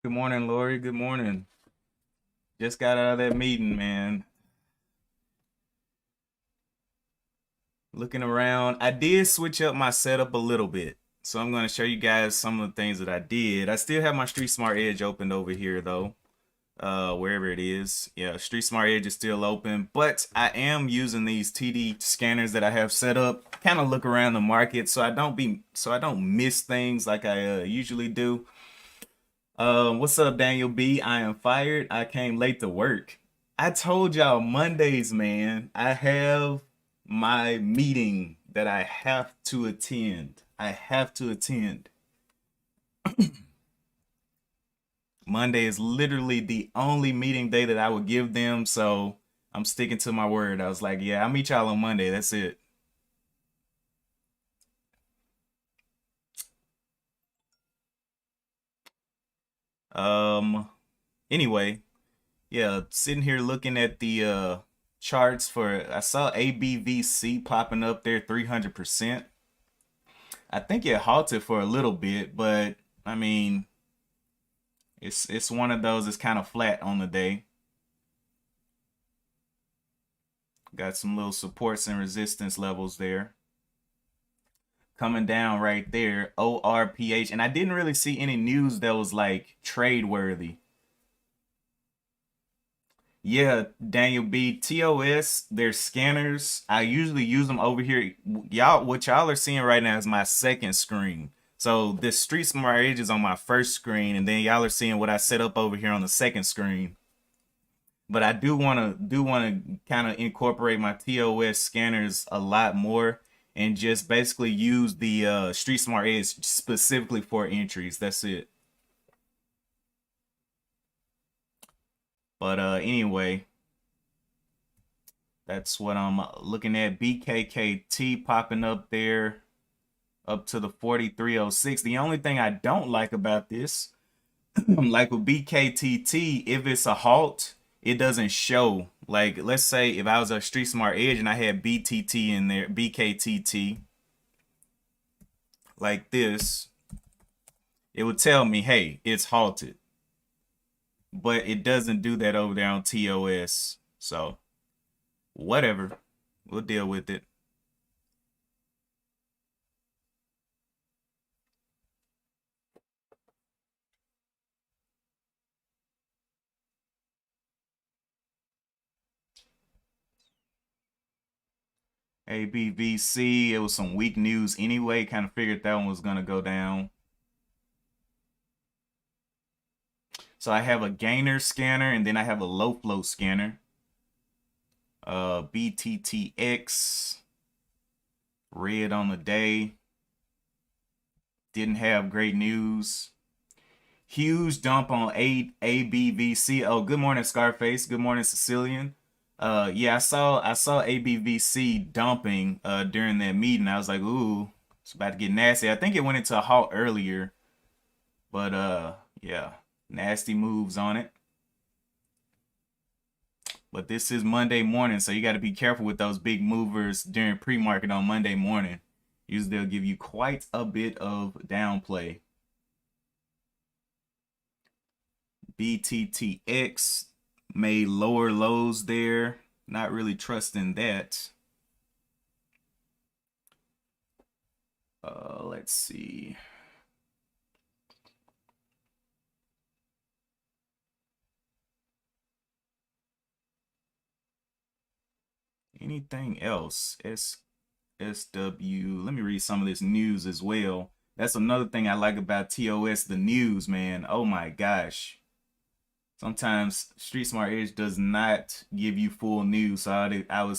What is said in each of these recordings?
Good morning, Lori. Good morning. Just got out of that meeting, man. Looking around. I did switch up my setup a little bit. So I'm going to show you guys some of the things that I did. I still have my Street Smart Edge opened over here though. Wherever it is. Yeah, Street Smart Edge is still open, but I am using these TD scanners that I have set up. Kind of look around the market so I don't miss things like I usually do. What's up, Daniel B? I am fired. I came late to work. I told y'all Mondays, man. I have my meeting that I have to attend. I have to attend. Monday is literally the only meeting day that I would give them, so I'm sticking to my word. I was like, yeah, I'll meet y'all on Monday. That's it. Um, anyway, yeah, sitting here looking at the charts for I saw ABVC popping up there 300%. I think it halted for a little bit, but I mean, it's one of those that's kind of flat on the day. Got some little supports and resistance levels there. Coming down right there, ORPH, and I didn't really see any news that was like trade worthy. Yeah, Daniel B. TOS, they're scanners. I usually use them over here. What y'all are seeing right now is my second screen. So this Street Smart Edge is on my first screen, and then y'all are seeing what I set up over here on the second screen. But I do wanna kind of incorporate my TOS scanners a lot more and just basically use the Street Smart Edge specifically for entries. That's it. But anyway, that's what I'm looking at. BKKT popping up there up to the 4306. The only thing I don't like about this, like with BKTT, if it's a halt, it doesn't show. Like, let's say if I was a Street Smart Edge and I had BTT in there, BKTT, like this, it would tell me, hey, it's halted. But it doesn't do that over there on TOS. So, whatever. We'll deal with it. ABVC, it was some weak news anyway. Kind of figured that one was going to go down. So I have a gainer scanner and then I have a low flow scanner. BTTX, red on the day. Didn't have great news. Huge dump on ABVC. Oh, good morning, Scarface. Good morning, Sicilian. Yeah, I saw ABVC dumping during that meeting. I was like, ooh, it's about to get nasty. I think it went into a halt earlier, but yeah, nasty moves on it. But this is Monday morning, so you got to be careful with those big movers during pre-market on Monday morning. Usually they'll give you quite a bit of downplay. BTTX made lower lows there. Not really trusting that. Let's see. Anything else? SW. Let me read some of this news as well. That's another thing I like about TOS, the news, man. Oh my gosh. Sometimes Street Smart Edge does not give you full news, so I would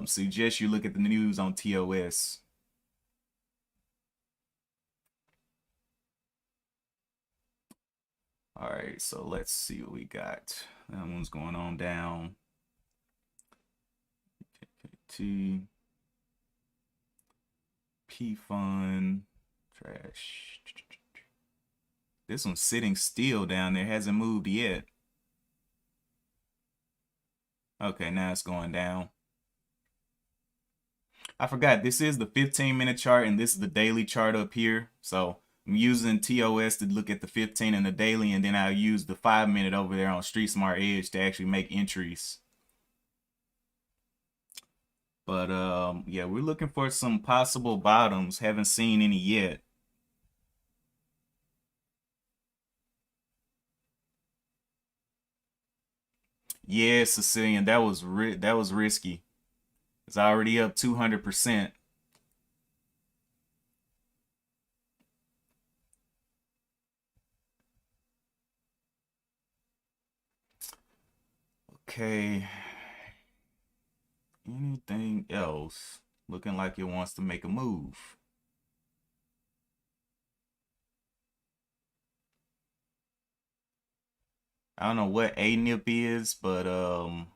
suggest you look at the news on TOS. All right, so let's see what we got. That one's going on down. T P Fun trash. This one's sitting still down there, hasn't moved yet. Okay, now it's going down. I forgot, this is the 15-minute chart and this is the daily chart up here. So I'm using TOS to look at the 15 and the daily, and then I'll use the 5-minute over there on Street Smart Edge to actually make entries. But yeah, we're looking for some possible bottoms. Haven't seen any yet. Yeah, Sicilian, that was risky. It's already up 200%. Okay. Anything else? Looking like it wants to make a move. I don't know what ANIP is, but oh,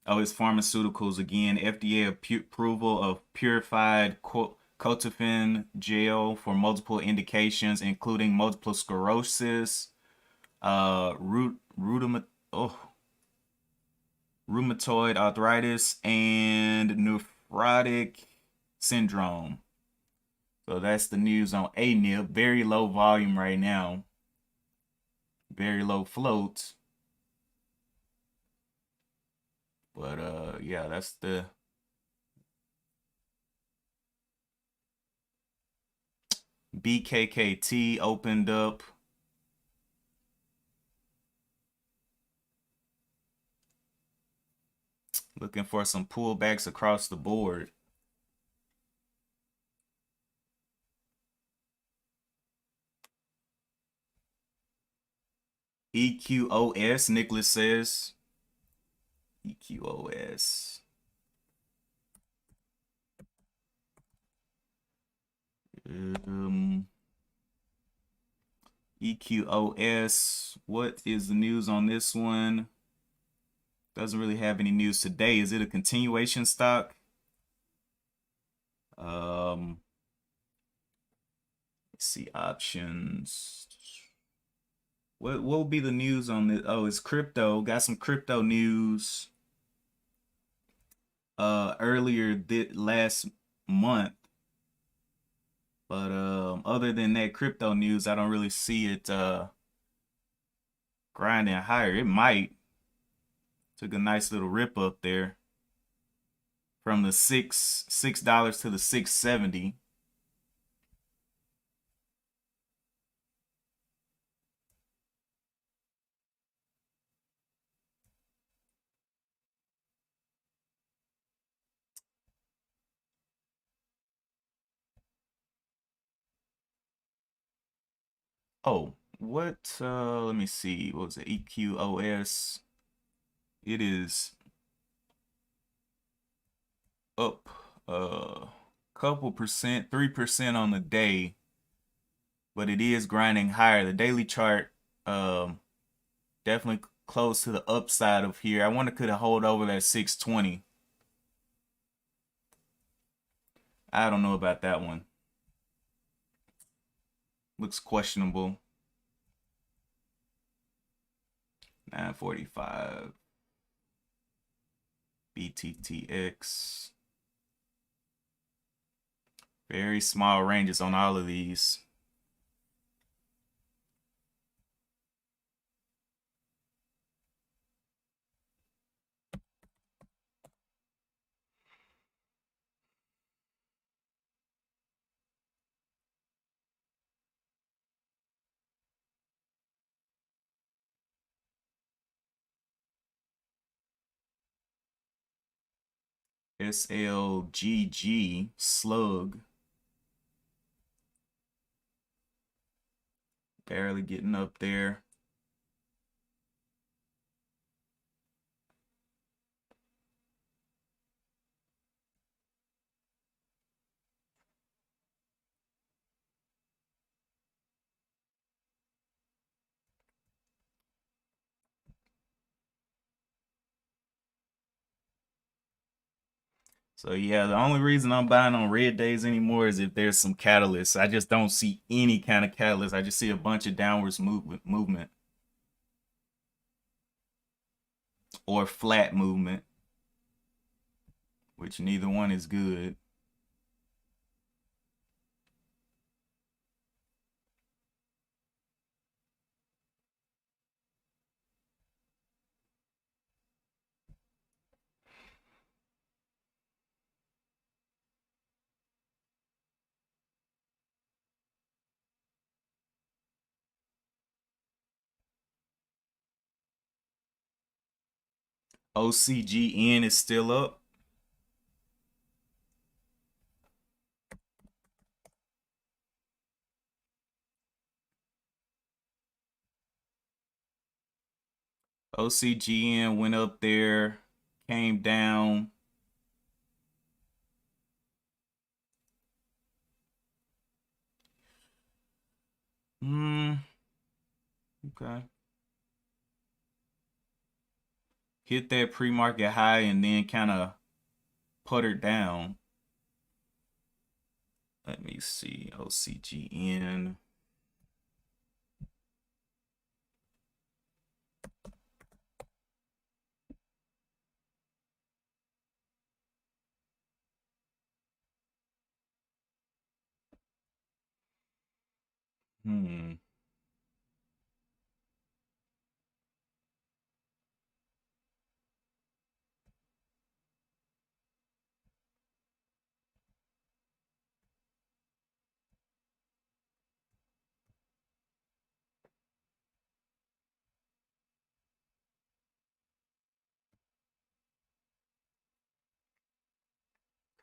it's pharmaceuticals again. FDA approval of purified coltophin gel for multiple indications, including multiple sclerosis, oh, rheumatoid arthritis, and nephrotic syndrome. So that's the news on ANIP. Very low volume right now. Very low float. But yeah, that's the BKKT opened up. Looking for some pullbacks across the board. EQOS, Nicholas says. EQOS. EQOS. What is the news on this one? Doesn't really have any news today. Is it a continuation stock? Let's see, options. What will be the news on this? Oh, it's crypto. Got some crypto news earlier last month. But other than that crypto news, I don't really see it grinding higher. It might. Took a nice little rip up there from the $6 to the 670. Oh, what let me see. What was it? EQOS. It is up a couple percent, 3% on the day, but it is grinding higher. The daily chart definitely close to the upside of here. I wonder could it hold over that 620. I don't know about that one. Looks questionable. 945. BTTX. Very small ranges on all of these. SLGG slug. Barely getting up there. So yeah, the only reason I'm buying on red days anymore is if there's some catalyst. I just don't see any kind of catalyst. I just see a bunch of downwards movement or flat movement, which neither one is good. OCGN is still up. OCGN went up there, came down. Okay. Hit that pre-market high and then kind of puttered down. Let me see. OCGN.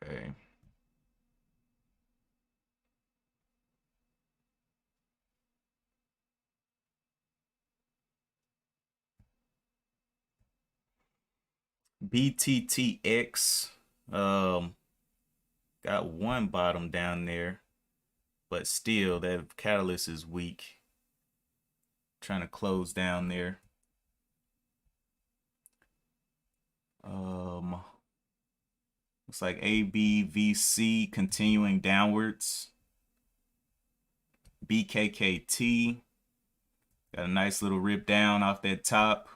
Okay. BTTX got one bottom down there, but still that catalyst is weak. Trying to close down there. Looks like ABVC continuing downwards. BKKT got a nice little rip down off that top.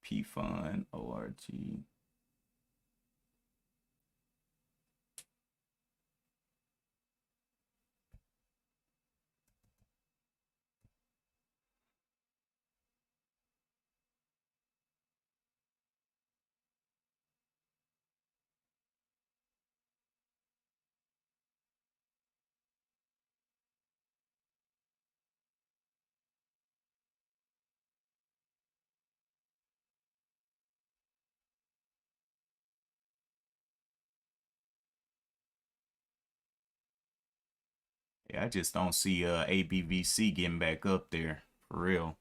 PFund ORG. Yeah, I just don't see ABVC getting back up there for real.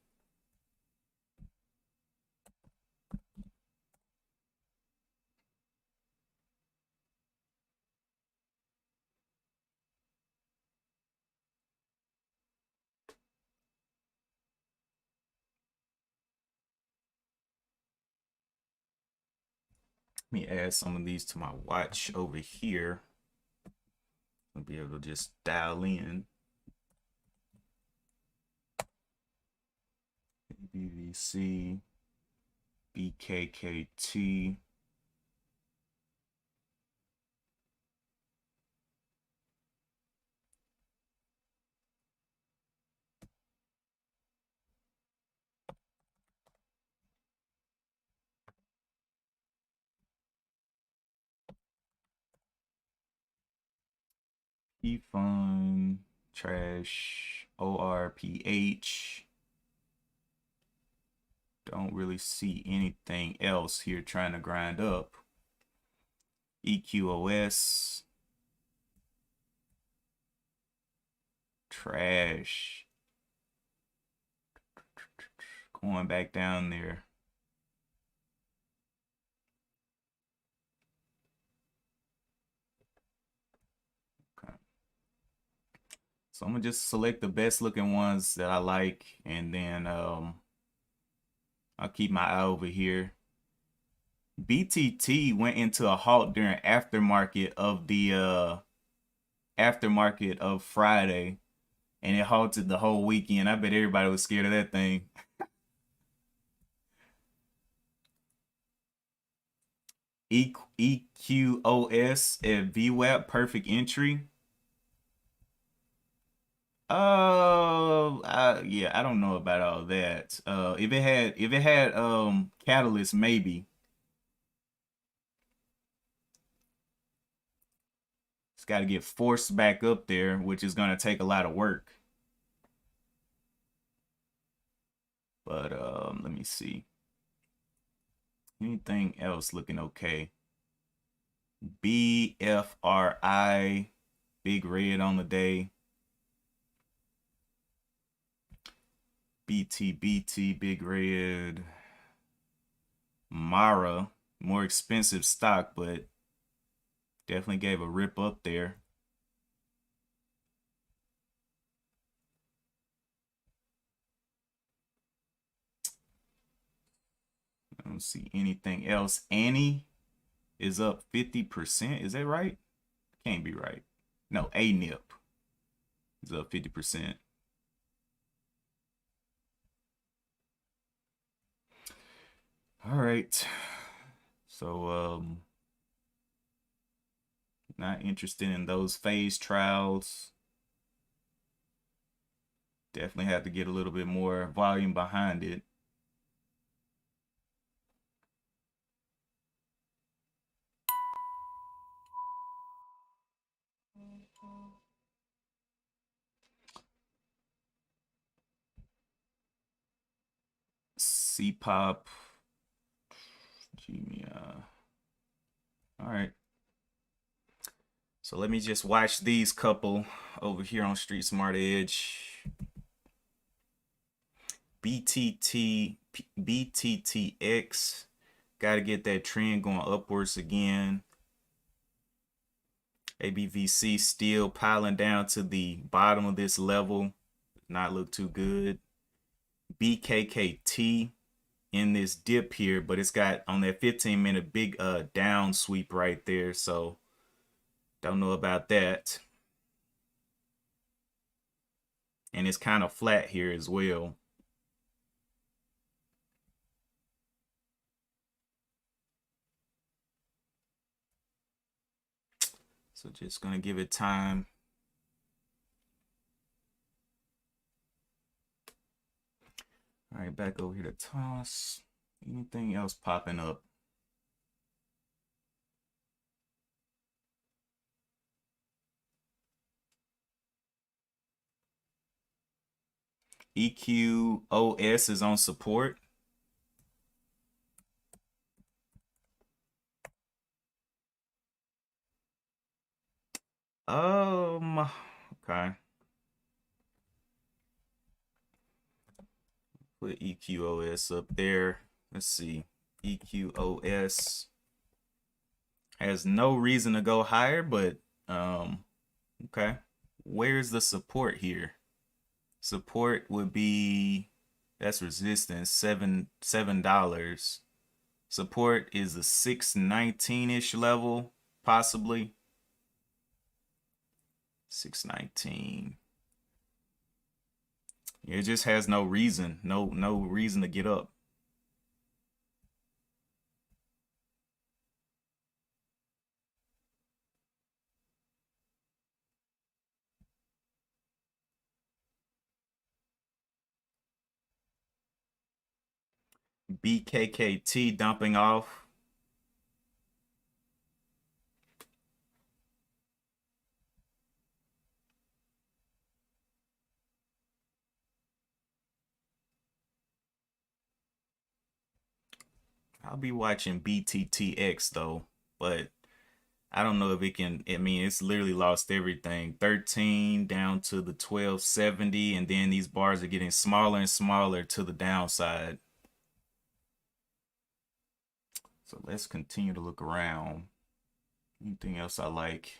Let me add some of these to my watch over here. I'll be able to just dial in. ABVC, BKKT. PFund, trash, ORPH. Don't really see anything else here trying to grind up. EQOS. Trash. Going back down there. Okay. So I'm gonna just select the best looking ones that I like, and then I'll keep my eye over here. BTT went into a halt during aftermarket of Friday, and it halted the whole weekend. I bet everybody was scared of that thing. EQOS at VWAP, perfect entry. Yeah, I don't know about all that. If it had catalyst, maybe. It's got to get forced back up there, which is gonna take a lot of work. But let me see. Anything else looking okay? BFRI, big red on the day. BTBT, big red. Mara, more expensive stock, but definitely gave a rip up there. I don't see anything else. Annie is up 50%. Is that right? Can't be right. No, ANIP is up 50%. All right. So not interested in those phase trials. Definitely have to get a little bit more volume behind it. CPOP. All right. So let me just watch these couple over here on Street Smart Edge. BTTX. Got to get that trend going upwards again. ABVC still piling down to the bottom of this level. Not look too good. BKKT in this dip here, but it's got on that 15-minute big down sweep right there. So don't know about that. And it's kind of flat here as well. So just gonna give it time. All right, back over here to toss. Anything else popping up? EQOS is on support. Okay. Put EQOS up there. Let's see. EQOS has no reason to go higher, but okay. Where's the support here? Support would be, that's resistance, $7. Support is a 619-ish level, possibly. 619. It just has no reason, no reason to get up. BKKT dumping off. I'll be watching BTTX though, but I don't know if it can. I mean, it's literally lost everything. 13 down to the 1270, and then these bars are getting smaller and smaller to the downside. So let's continue to look around. Anything else I like?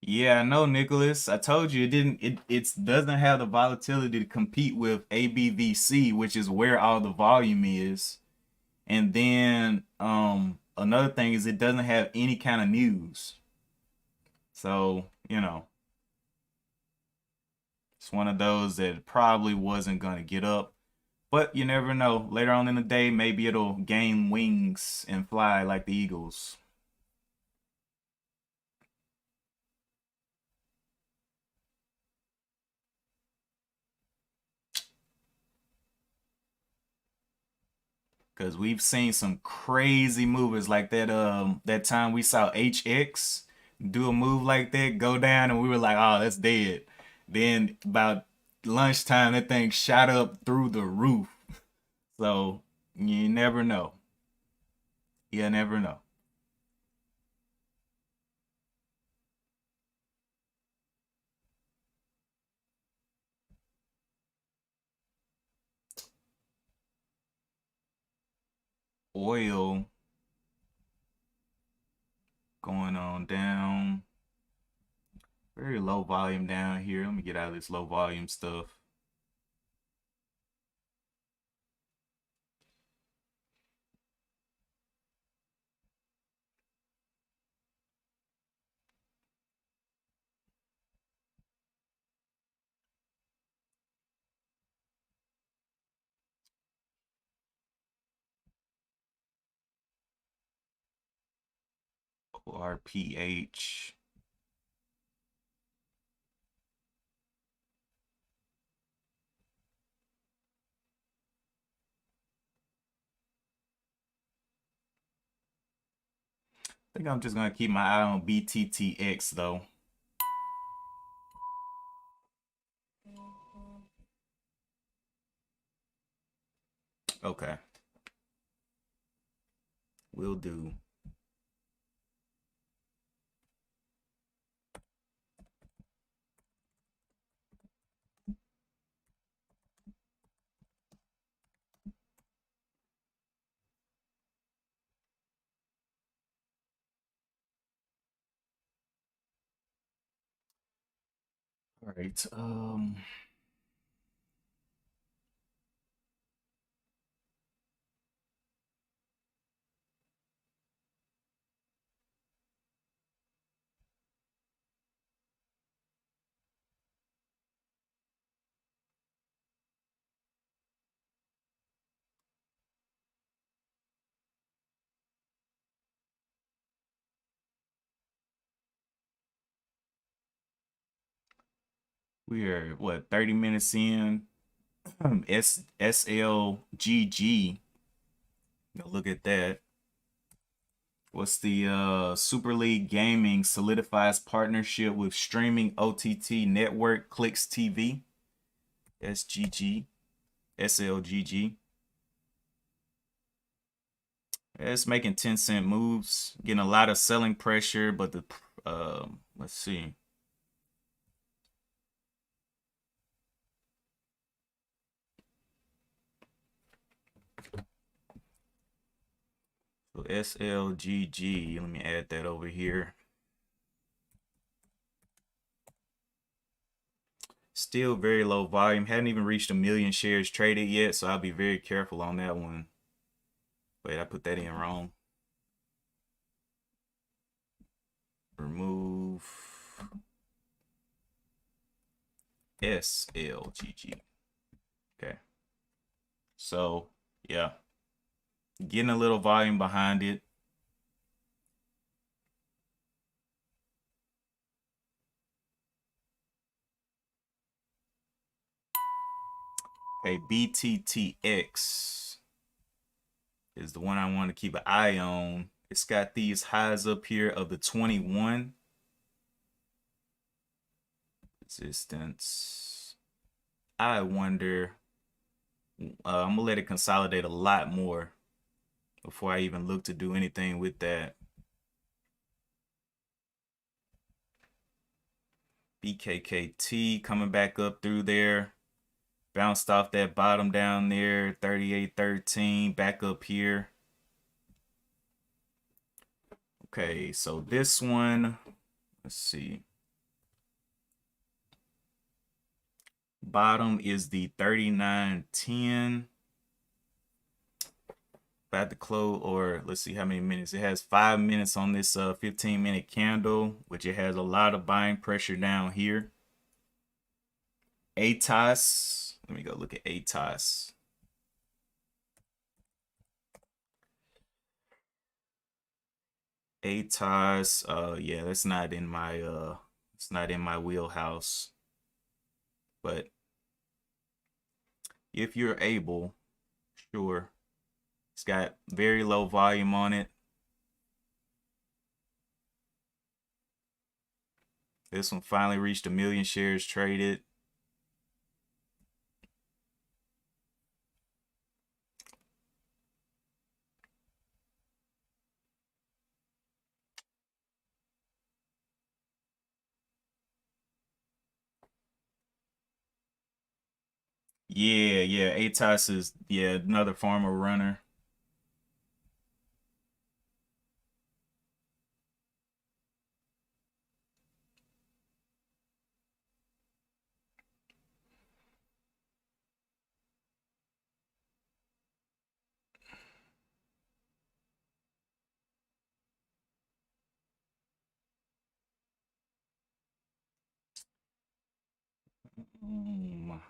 Yeah, I know, Nicholas. I told you it doesn't have the volatility to compete with ABVC, which is where all the volume is. And then another thing is it doesn't have any kind of news. So, it's one of those that probably wasn't going to get up. But you never know. Later on in the day, maybe it'll gain wings and fly like the Eagles. because we've seen some crazy movers like that time we saw HX do a move like that, go down, and we were like, oh, that's dead. Then about lunchtime, that thing shot up through the roof. So you never know. You never know. Oil going on down. Very low volume down here. Let me get out of this low volume stuff. RPH. I think I'm just gonna keep my eye on BTTX though. Okay. Will do. All right. We are what, 30 minutes in. SLGG. Look at that. What's the Super League Gaming solidifies partnership with streaming OTT network Clicks TV. SGG. SLGG. It's making 10-cent moves, getting a lot of selling pressure, but the let's see. So SLGG, let me add that over here. Still very low volume. Hadn't even reached 1 million shares traded yet, so I'll be very careful on that one. Wait, I put that in wrong. Remove SLGG. Okay. So, yeah. Getting a little volume behind it. Okay, BTTX is the one I want to keep an eye on. It's got these highs up here of the 21. Resistance. I wonder. I'm gonna let it consolidate a lot more before I even look to do anything with that. BKKT coming back up through there. Bounced off that bottom down there, 38.13, back up here. Okay, so this one, let's see. Bottom is the 39.10. About to close, or let's see how many minutes. It has 5 minutes on this 15-minute candle, which it has a lot of buying pressure down here. ATOS, let me go look at ATOS. ATOS, yeah, that's not in my it's not in my wheelhouse. But if you're able, sure. It's got very low volume on it. This one finally reached 1 million shares traded. Yeah, Atos is another farmer runner. Um,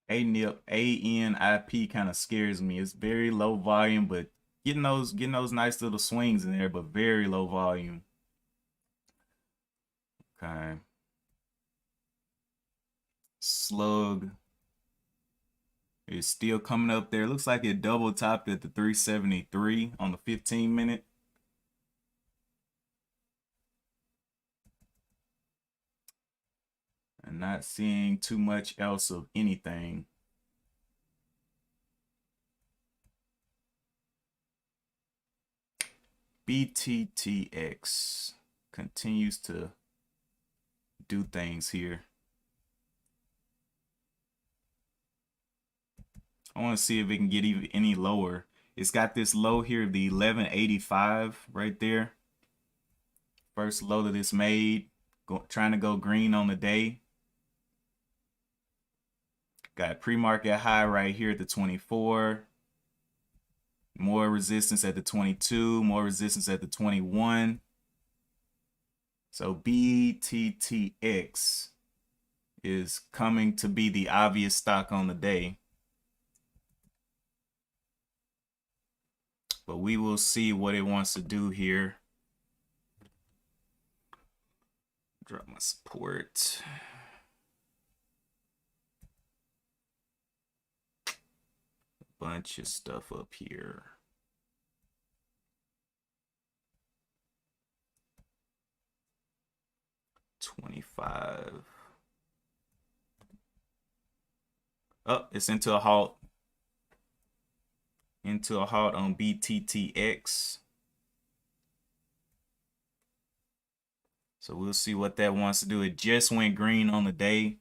ANIP kind of scares me. It's very low volume, but getting those nice little swings in there, but very low volume. Okay. Slug is still coming up there. Looks like it double topped at the 373 on the 15-minute. And not seeing too much else of anything. BTTX continues to do things here. I want to see if it can get even any lower. It's got this low here, the 1185 right there. First low that it's made, trying to go green on the day. Got pre-market high right here at the 24. More resistance at the 22, more resistance at the 21. So BTTX is coming to be the obvious stock on the day. But we will see what it wants to do here. Drop my support. Bunch of stuff up here. $25. Oh, it's into a halt. Into a halt on BTTX. So we'll see what that wants to do. It just went green on the day.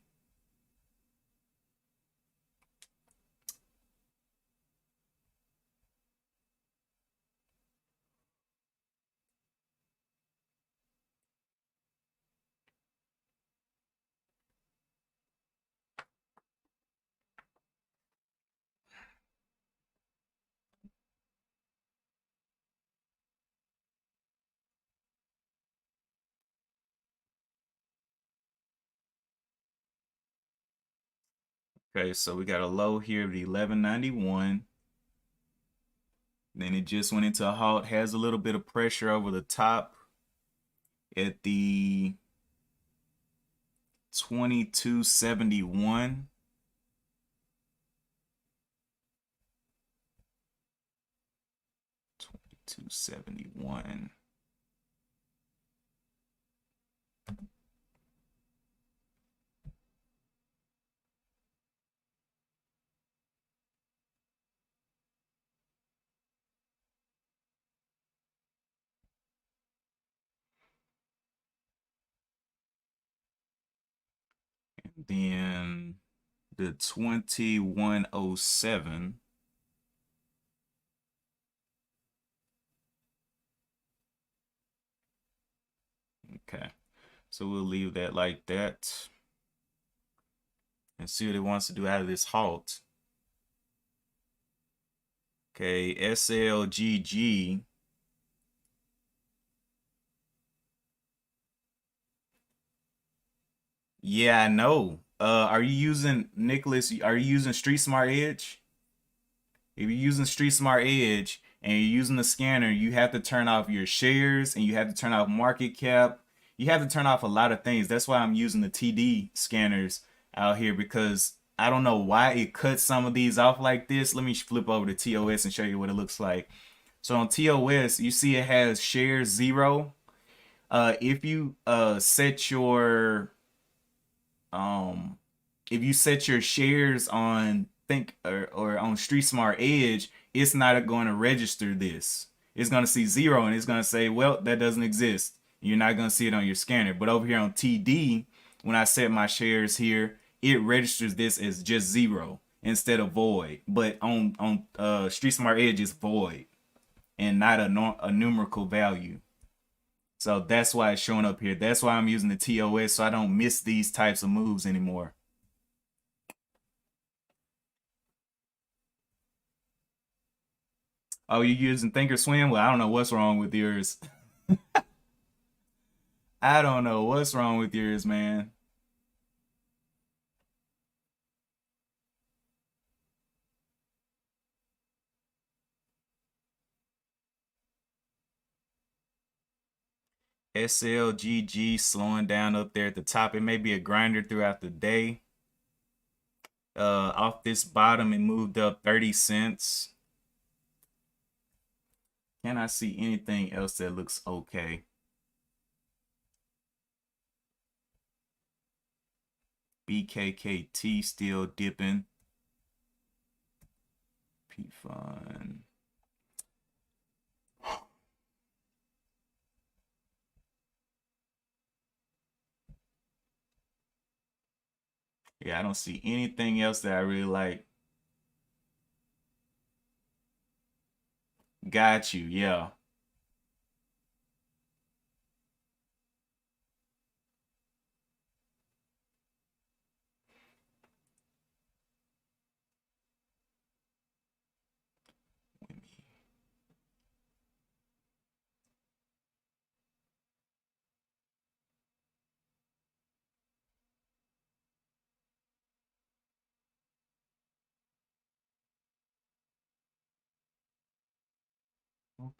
Okay, so we got a low here of the 1191. Then it just went into a halt. Has a little bit of pressure over the top at the 2271. $22.71. Then the 2107. Okay, so we'll leave that like that and see what it wants to do out of this halt. Okay, SLGG. Yeah, I know. Are you using Nicholas? Are you using Street Smart Edge? If you're using Street Smart Edge and you're using the scanner, you have to turn off your shares and you have to turn off market cap. You have to turn off a lot of things. That's why I'm using the TD scanners out here, because I don't know why it cuts some of these off like this. Let me flip over to TOS and show you what it looks like. So on TOS, you see it has shares 0. If you set your if you set your shares on think or on Street Smart Edge, it's not going to register this. It's going to see 0 and it's going to say, well, that doesn't exist. You're not going to see it on your scanner. But over here on TD, when I set my shares here, it registers this as just 0 instead of void. But on Street Smart Edge, it's void and not a numerical value. So that's why it's showing up here. That's why I'm using the TOS, so I don't miss these types of moves anymore. Oh, you're using Thinkorswim? Well, I don't know what's wrong with yours. I don't know what's wrong with yours, man. SLGG slowing down up there at the top. It may be a grinder throughout the day. Off this bottom, it moved up 30 cents. Can I see anything else that looks okay? BKKT still dipping. P Fund. Yeah, I don't see anything else that I really like. Got you, yeah.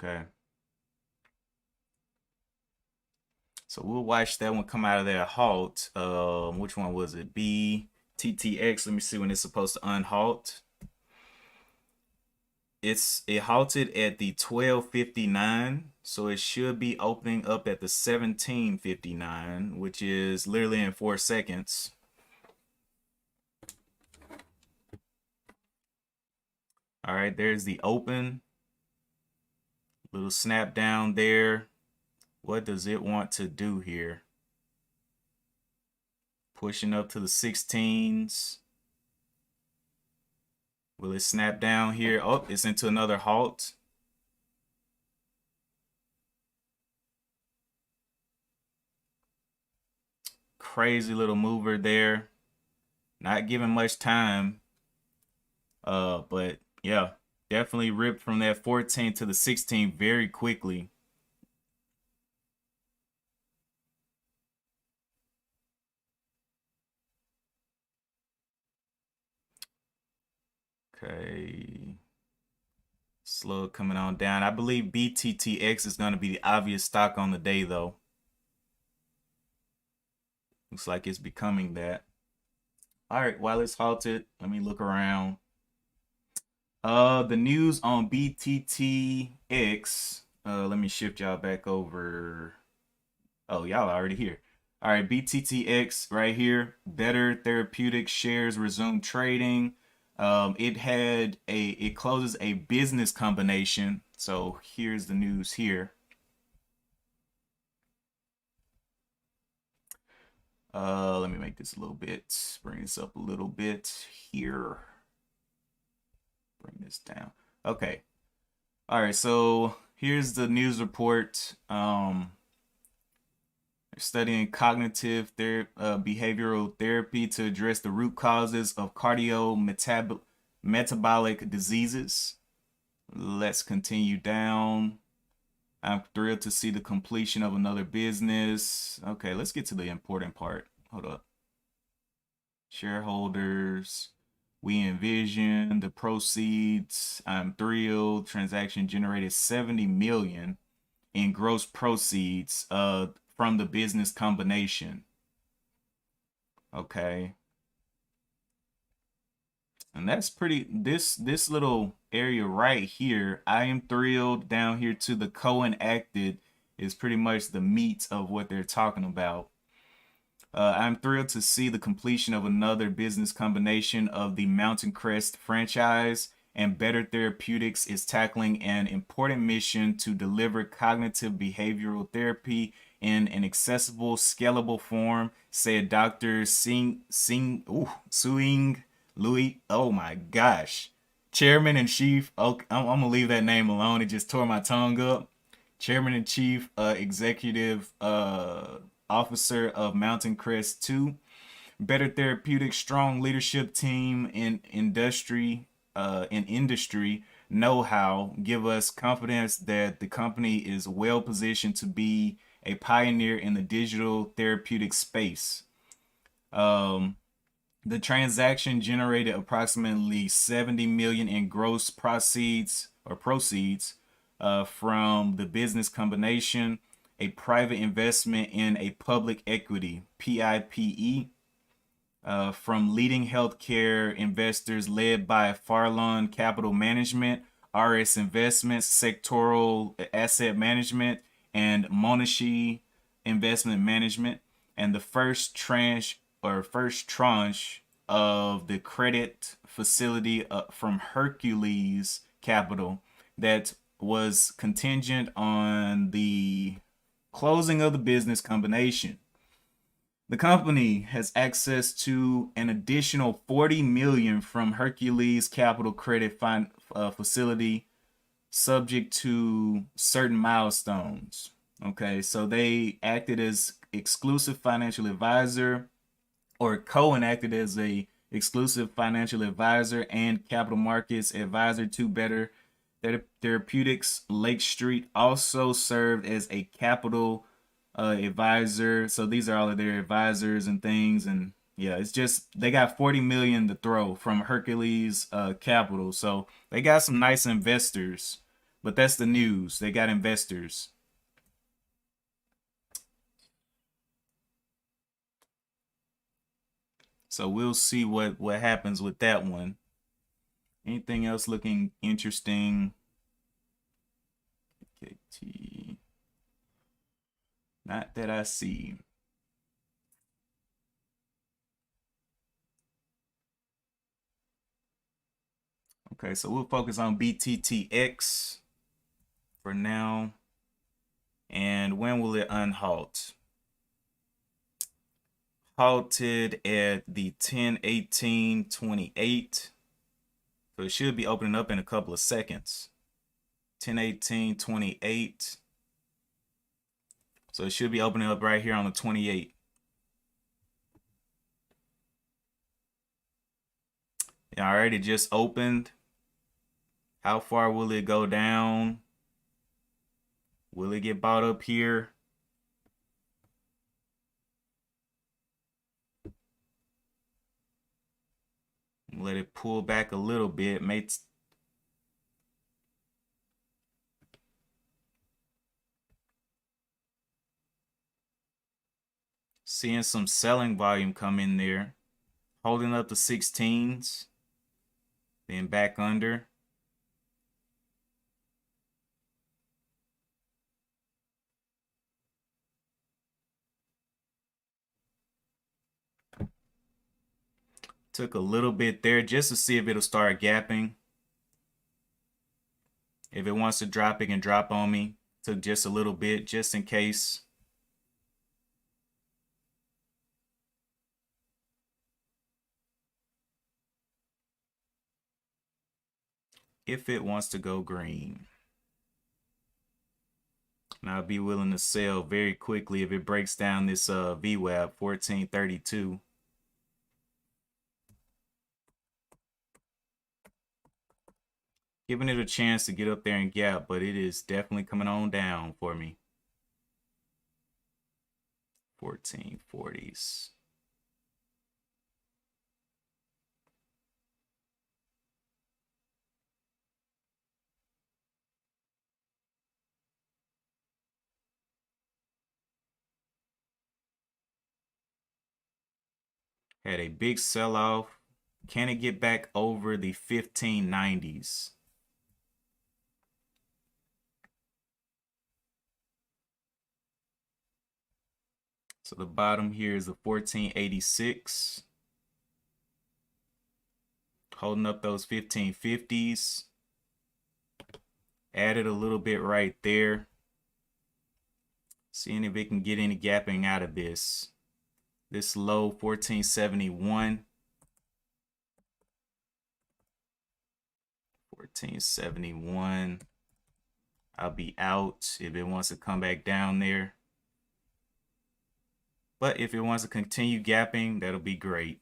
Okay. So we'll watch that one come out of that halt. Which one was it? BTTX. Let me see when it's supposed to unhalt. It halted at the 12:59, so it should be opening up at the 17:59, which is literally in 4 seconds. All right, there's the open. Little snap down there. What does it want to do here? Pushing up to the 16s. Will it snap down here? Oh, it's into another halt. Crazy little mover there. Not giving much time. But yeah, definitely ripped from that 14 to the 16 very quickly. Okay. Slow coming on down. I believe BTTX is going to be the obvious stock on the day, though. Looks like it's becoming that. All right, while it's halted, let me look around. The news on BTTX. Let me shift y'all back over. Oh, y'all are already here. All right, BTTX right here. Better Therapeutics shares resume trading. It closes a business combination. So here's the news here. Let me make this a little bit, bring this up a little bit here. Bring this down. Okay. All right, so here's the news report. They're studying cognitive behavioral therapy to address the root causes of metabolic diseases. Let's continue down. I'm thrilled to see the completion of another business. Okay, let's get to the important part. Hold up. Shareholders. We envision the proceeds. I'm thrilled. Transaction generated 70 million in gross proceeds from the business combination. Okay. And that's pretty this little area right here. I am thrilled down here to the co-enacted is pretty much the meat of what they're talking about. I'm thrilled to see the completion of another business combination of the Mountain Crest franchise, and Better Therapeutics is tackling an important mission to deliver cognitive behavioral therapy in an accessible, scalable form, said Dr. Suing Louis. Oh my gosh. Chairman and Chief. Okay, I'm gonna leave that name alone. It just tore my tongue up. Chairman and Chief Executive Officer of Mountain Crest 2. Better Therapeutics strong leadership team in industry know-how give us confidence that the company is well positioned to be a pioneer in the digital therapeutic space. Um, the transaction generated approximately 70 million in gross proceeds from the business combination, a private investment in a public equity PIPE from leading healthcare investors led by Farallon Capital Management, RS Investments, Sectoral Asset Management, and Monashi Investment Management, and the first tranche of the credit facility from Hercules Capital that was contingent on the closing of the business combination. The company has access to an additional 40 million from Hercules Capital Credit Facility subject to certain milestones. Okay, so they acted as exclusive financial advisor, or Cohen acted as a exclusive financial advisor and capital markets advisor to Better Therapeutics. Lake Street also served as a capital advisor. So these are all of their advisors and things. And yeah, it's just they got 40 million to throw from Hercules Capital. So they got some nice investors. But that's the news. They got investors. So we'll see what happens with that one. Anything else looking interesting? KT. Not that I see. Okay, so we'll focus on BTTX for now. And when will it unhalt? Halted at the 10/18/28. So it should be opening up in a couple of seconds. 10/18/28. So it should be opening up right here on the 28th. All right, it just opened. How far will it go down? Will it get bought up here? Let it pull back a little bit. Seeing some selling volume come in there. Holding up the 16s. Then back under. Took a little bit there just to see if it'll start gapping. If it wants to drop, it can drop on me. Took just a little bit, just in case. If it wants to go green. And I'll be willing to sell very quickly if it breaks down this VWAP 1432. Giving it a chance to get up there and gap, but it is definitely coming on down for me. 1440s. Had a big sell-off. Can it get back over the 1590s? So the bottom here is the 1486. Holding up those 1550s. Added a little bit right there. Seeing if it can get any gapping out of this. This low 1471. 1471. I'll be out if it wants to come back down there. But if it wants to continue gapping, that'll be great.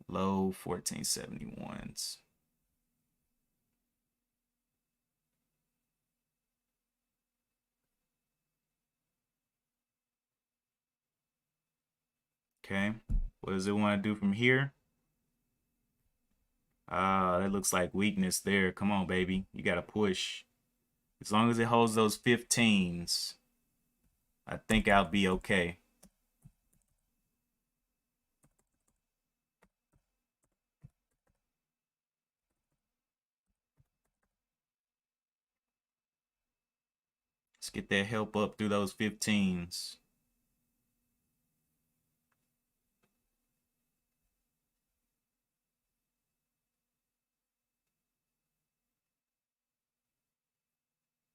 Low 1471s. Okay, what does it want to do from here? That looks like weakness there. Come on, baby. You got to push. As long as it holds those 15s, I think I'll be okay. Let's get that help up through those 15s.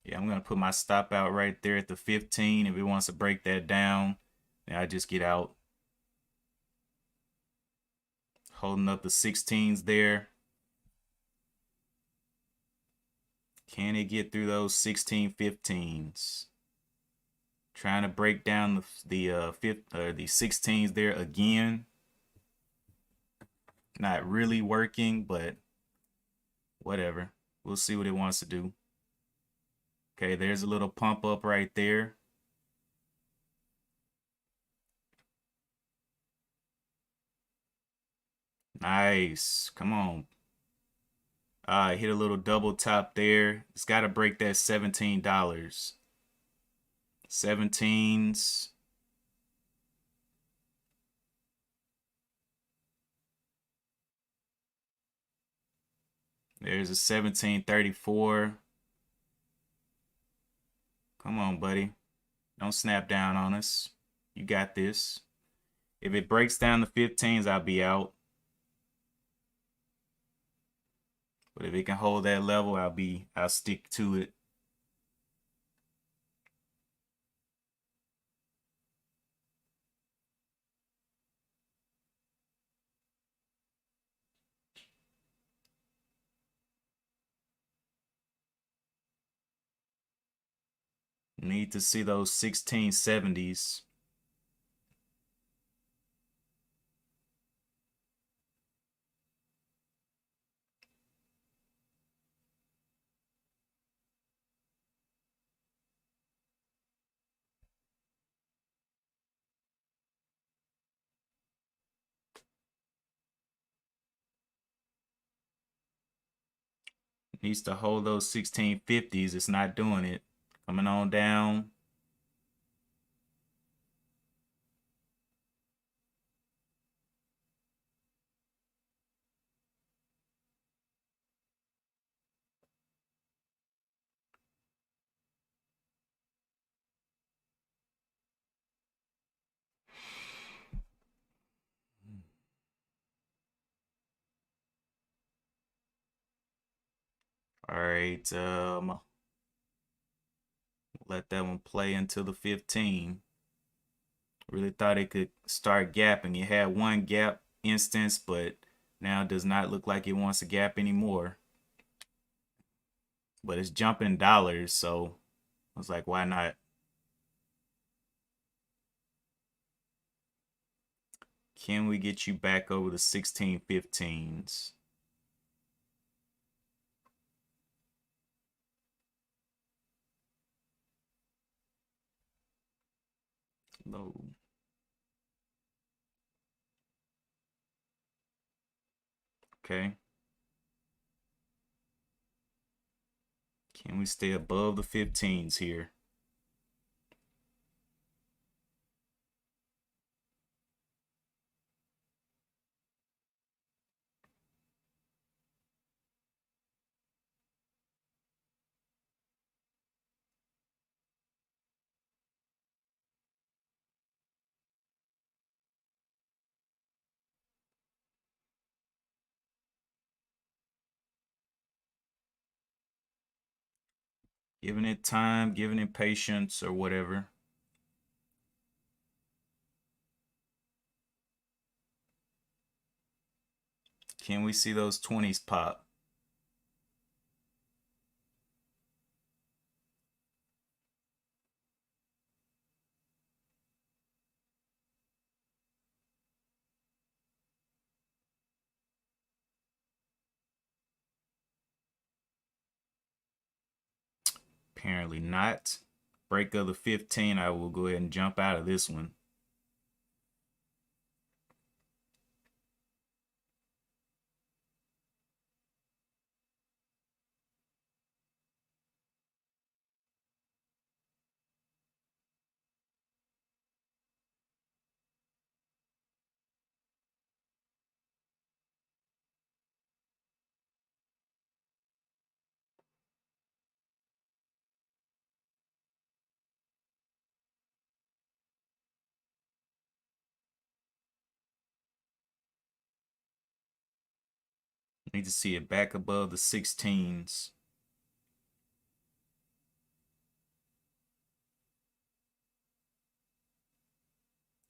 Yeah, I'm going to put my stop out right there at the 15. If it wants to break that down, then I just get out. Holding up the 16s there. Can it get through those 16-15s? Trying to break down the 16s there again. Not really working, but whatever. We'll see what it wants to do. Okay, there's a little pump up right there. Nice. Come on. Hit a little double top there. It's got to break that $17. 17s. There's a 1734. Come on, buddy. Don't snap down on us. You got this. If it breaks down the 15s, I'll be out. But if it can hold that level, I'll stick to it. Need to see those 1670s. Needs to hold those 1650s. It's not doing it. Coming on down. All right, let that one play until the 15. Really thought it could start gapping. It had one gap instance, but now it does not look like it wants to gap anymore. But it's jumping dollars, so I was like, why not? Can we get you back over the 16-15s? Low. Okay. Can we stay above the 15s here? Giving it time, giving it patience, or whatever. Can we see those 20s pop? Apparently not. Break of the 15, I will go ahead and jump out of this one. Need to see it back above the 16s.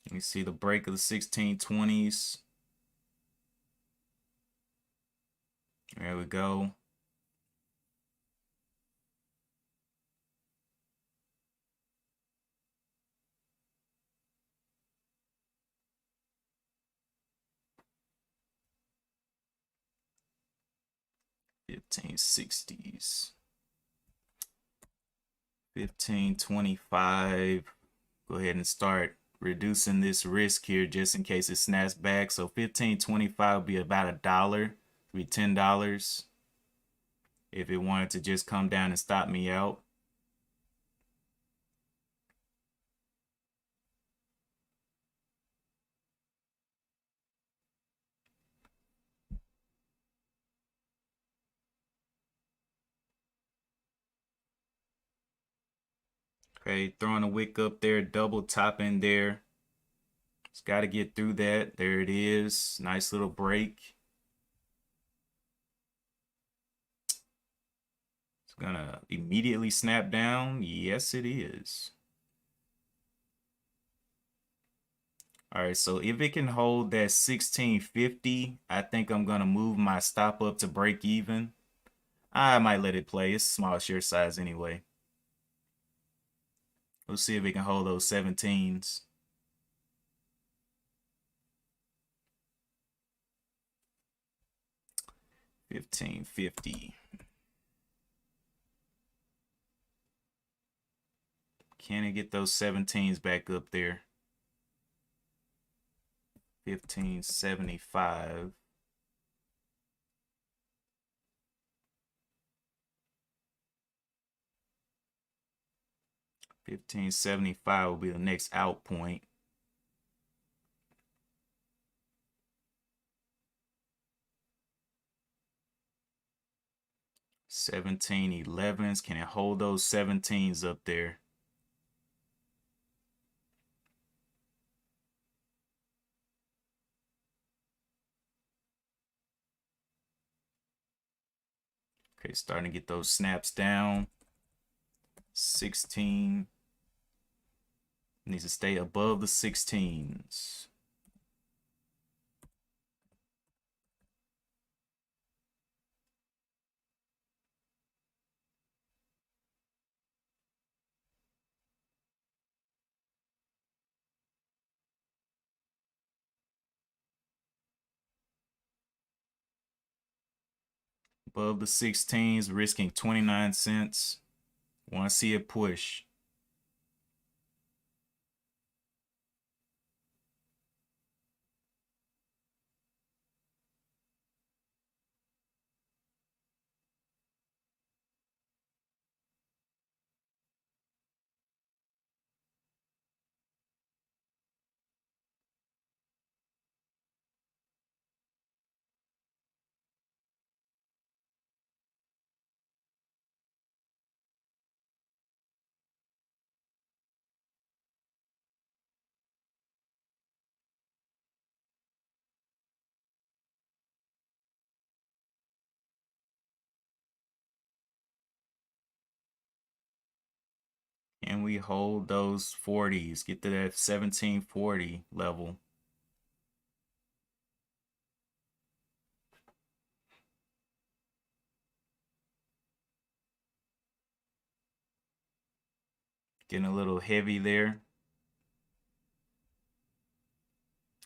Let me see the break of the 1620s. There we go. $15.60s. 15.25. Go ahead and start reducing this risk here just in case it snaps back. So 15.25 would be about $1. Be $10 if it wanted to just come down and stop me out. Okay, throwing a wick up there, double top in there. It's got to get through that. There it is. Nice little break. It's gonna immediately snap down. Yes, it is. All right, so if it can hold that 1650, I think I'm gonna move my stop up to break even. I might let it play. It's small share size anyway. We'll see if it can hold those 17s. $15.50. Can it get those 17s back up there? $15.75. $15.75 will be the next out point. $17.11s. Can it hold those 17s up there? Okay, starting to get those snaps down. 16. Needs to stay above the 16s. Above the 16s, risking 29 cents. Want to see it push. Can we hold those 40s? Get to that 1740 level. Getting a little heavy there.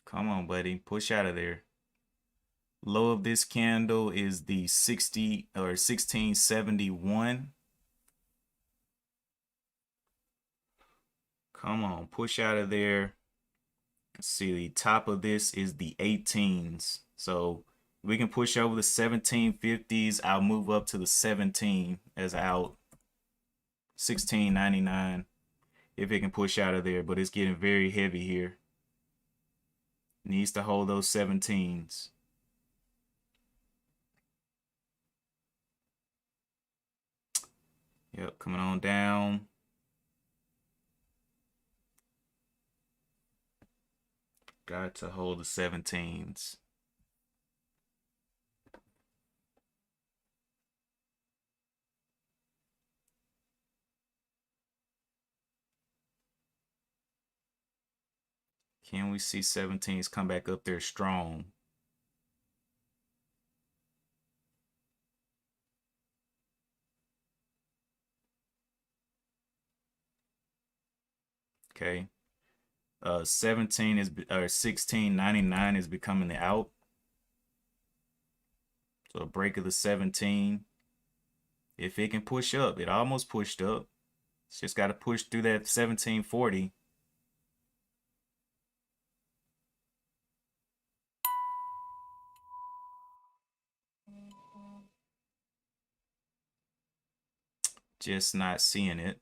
Come on, buddy. Push out of there. Low of this candle is the 60 or 1671. Come on, push out of there. Let's see, the top of this is the 18s. So we can push over the 1750s. I'll move up to the 17 as out. 1699 if it can push out of there, but it's getting very heavy here. Needs to hold those 17s. Yep, coming on down. Got to hold the 17s. Can we see 17s come back up there strong? Okay. 17 is or 1699 is becoming the out. So a break of the 17. If it can push up, it almost pushed up. It's just got to push through that 1740. Just not seeing it.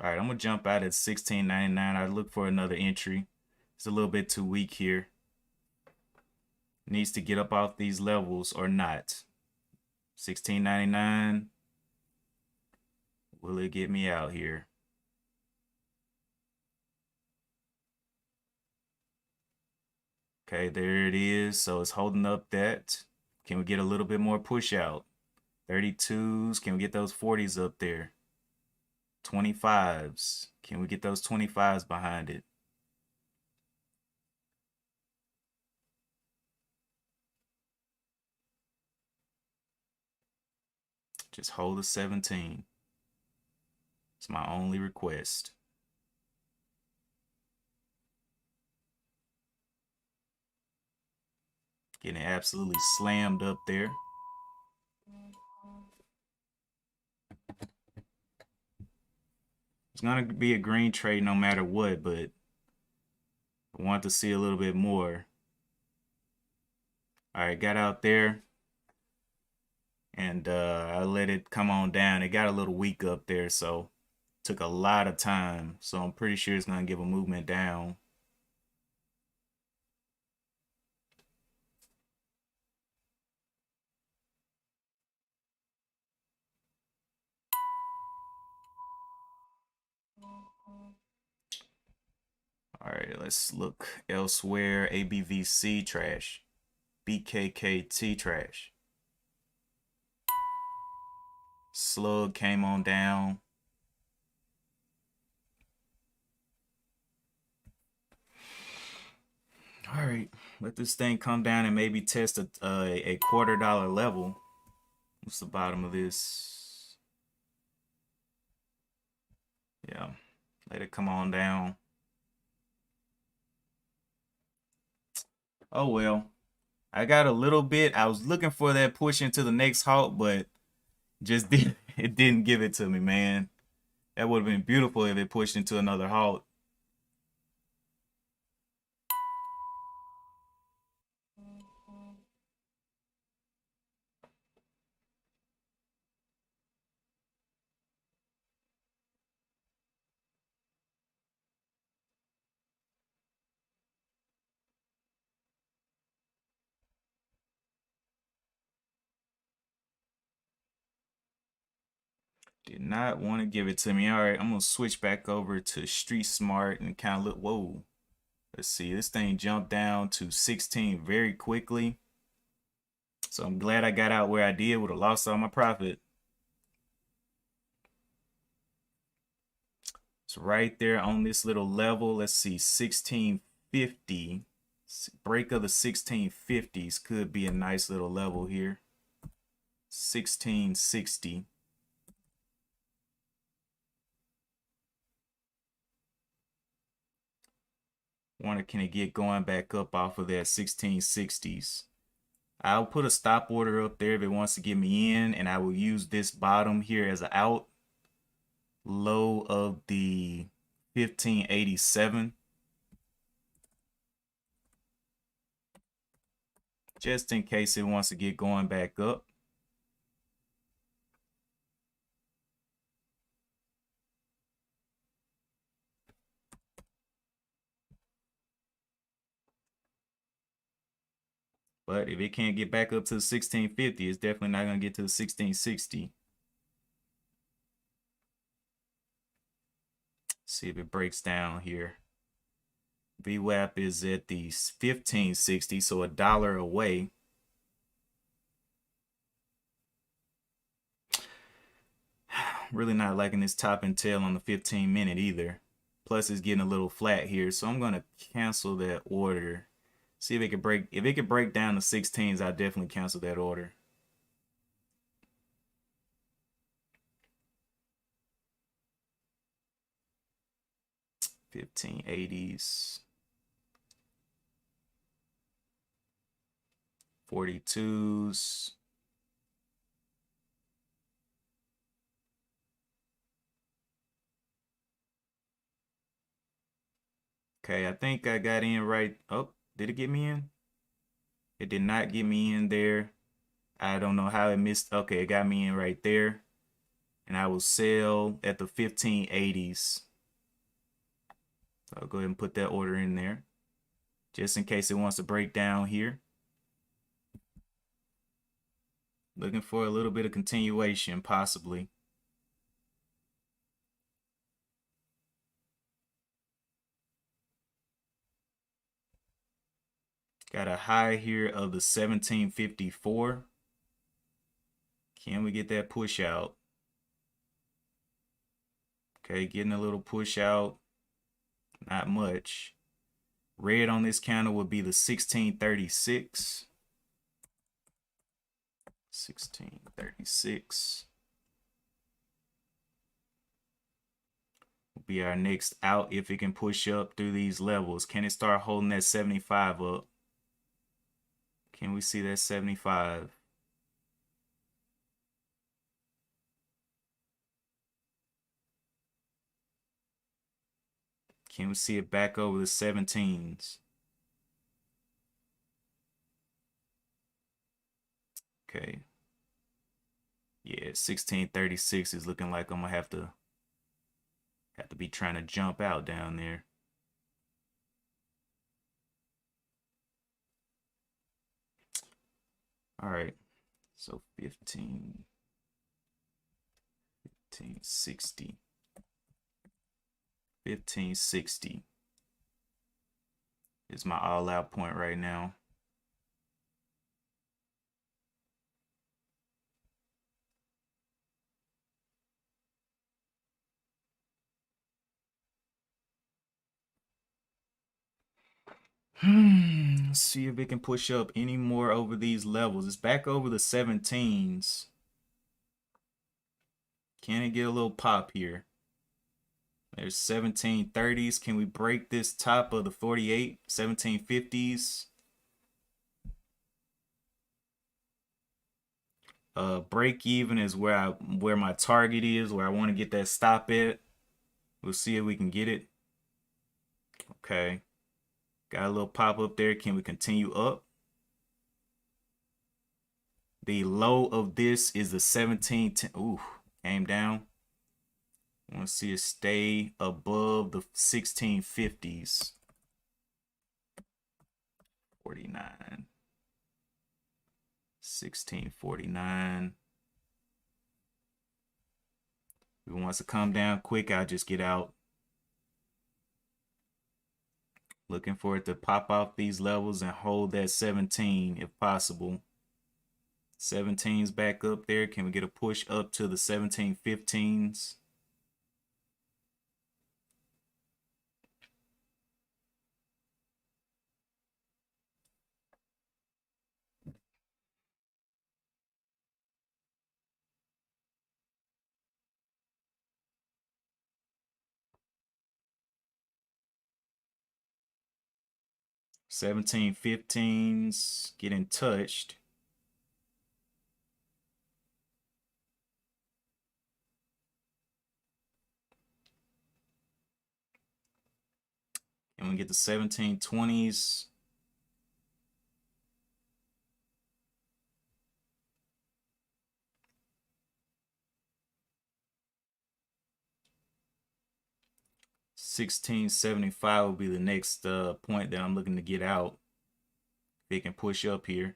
All right, I'm gonna jump out at 1699. I look for another entry. It's a little bit too weak here. Needs to get up off these levels or not. 1699. Will it get me out here? Okay, there it is. So it's holding up that. Can we get a little bit more push out? 32s. Can we get those 40s up there? 25s. Can we get those 25s behind it? Just hold the 17. It's my only request. Getting absolutely slammed up there. It's going to be a green trade no matter what, but I want to see a little bit more. All right, got out there. And I let it come on down. It got a little weak up there, so took a lot of time. So I'm pretty sure it's going to give a movement down. All right, let's look elsewhere. ABVC trash. BKKT trash. Slug came on down. All right, let this thing come down and maybe test a $0.25 level. What's the bottom of this? Yeah, let it come on down. Oh well, I got a little bit. I was looking for that push into the next halt, but just it didn't give it to me, man. That would have been beautiful if it pushed into another halt. Did not want to give it to me. All right, I'm gonna switch back over to Street Smart and kind of look. Whoa, let's see. This thing jumped down to 16 very quickly. So I'm glad I got out where I did. Would have lost all my profit. It's right there on this little level. Let's see, 1650. Break of the 1650s could be a nice little level here. 1660. Wonder, can it get going back up off of that 1660s? I'll put a stop order up there if it wants to get me in, and I will use this bottom here as an out. Low of the 1587. Just in case it wants to get going back up. But if it can't get back up to the 1650, it's definitely not going to get to the 1660. See if it breaks down here. VWAP is at the 1560, so $1 away. Really not liking this top and tail on the 15-minute either. Plus it's getting a little flat here, so I'm going to cancel that order. See if it could break. If it could break down to 16s, I'll definitely cancel that order. $15.80s. 42s. Okay, I think I got in right. Oh, did it get me in? It did not get me in there. I don't know how it missed. Okay, it got me in right there. And I will sell at the 1580s. So I'll go ahead and put that order in there. Just in case it wants to break down here. Looking for a little bit of continuation, possibly. Got a high here of the 1754. Can we get that push out? Okay, getting a little push out. Not much. Red on this candle would be the 1636. 1636 will be our next out if it can push up through these levels. Can it start holding that 75 up? Can we see that 75? Can we see it back over the 17s? Okay. Yeah, 1636 is looking like I'm gonna have to be trying to jump out down there. All right. So 1560. 1560 is my all out point right now. Let's see if it can push up any more over these levels. It's back over the 17s. Can it get a little pop here? There's 1730s. Can we break this top of the 48? 1750s. Break even is where my target is, where I want to get that stop at. We'll see if we can get it. Okay. Got a little pop up there. Can we continue up? The low of this is the 1710. Ooh, came down. I want to see it stay above the 1650s. 49. 1649. If it wants to come down quick, I'll just get out. Looking for it to pop off these levels and hold that 17 if possible. 17's back up there. Can we get a push up to the 17.15s? $17.15's getting touched. And we get the 17.20's. $16.75 will be the next point that I'm looking to get out. If it can push up here.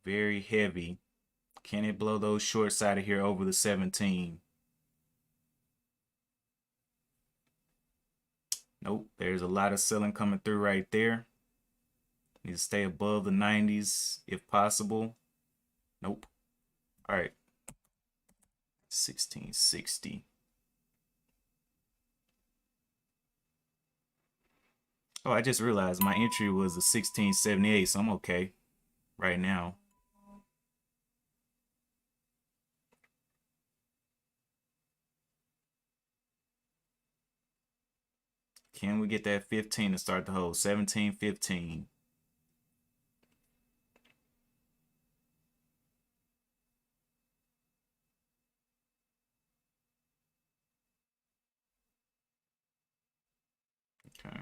Very heavy. Can it blow those shorts out of here over the 17? Nope. There's a lot of selling coming through right there. Need to stay above the 90s if possible. Nope. All right. 1660. Oh, I just realized my entry was a 1678, so I'm okay right now. Can we get that 15 to start the hold? 17.15. Okay.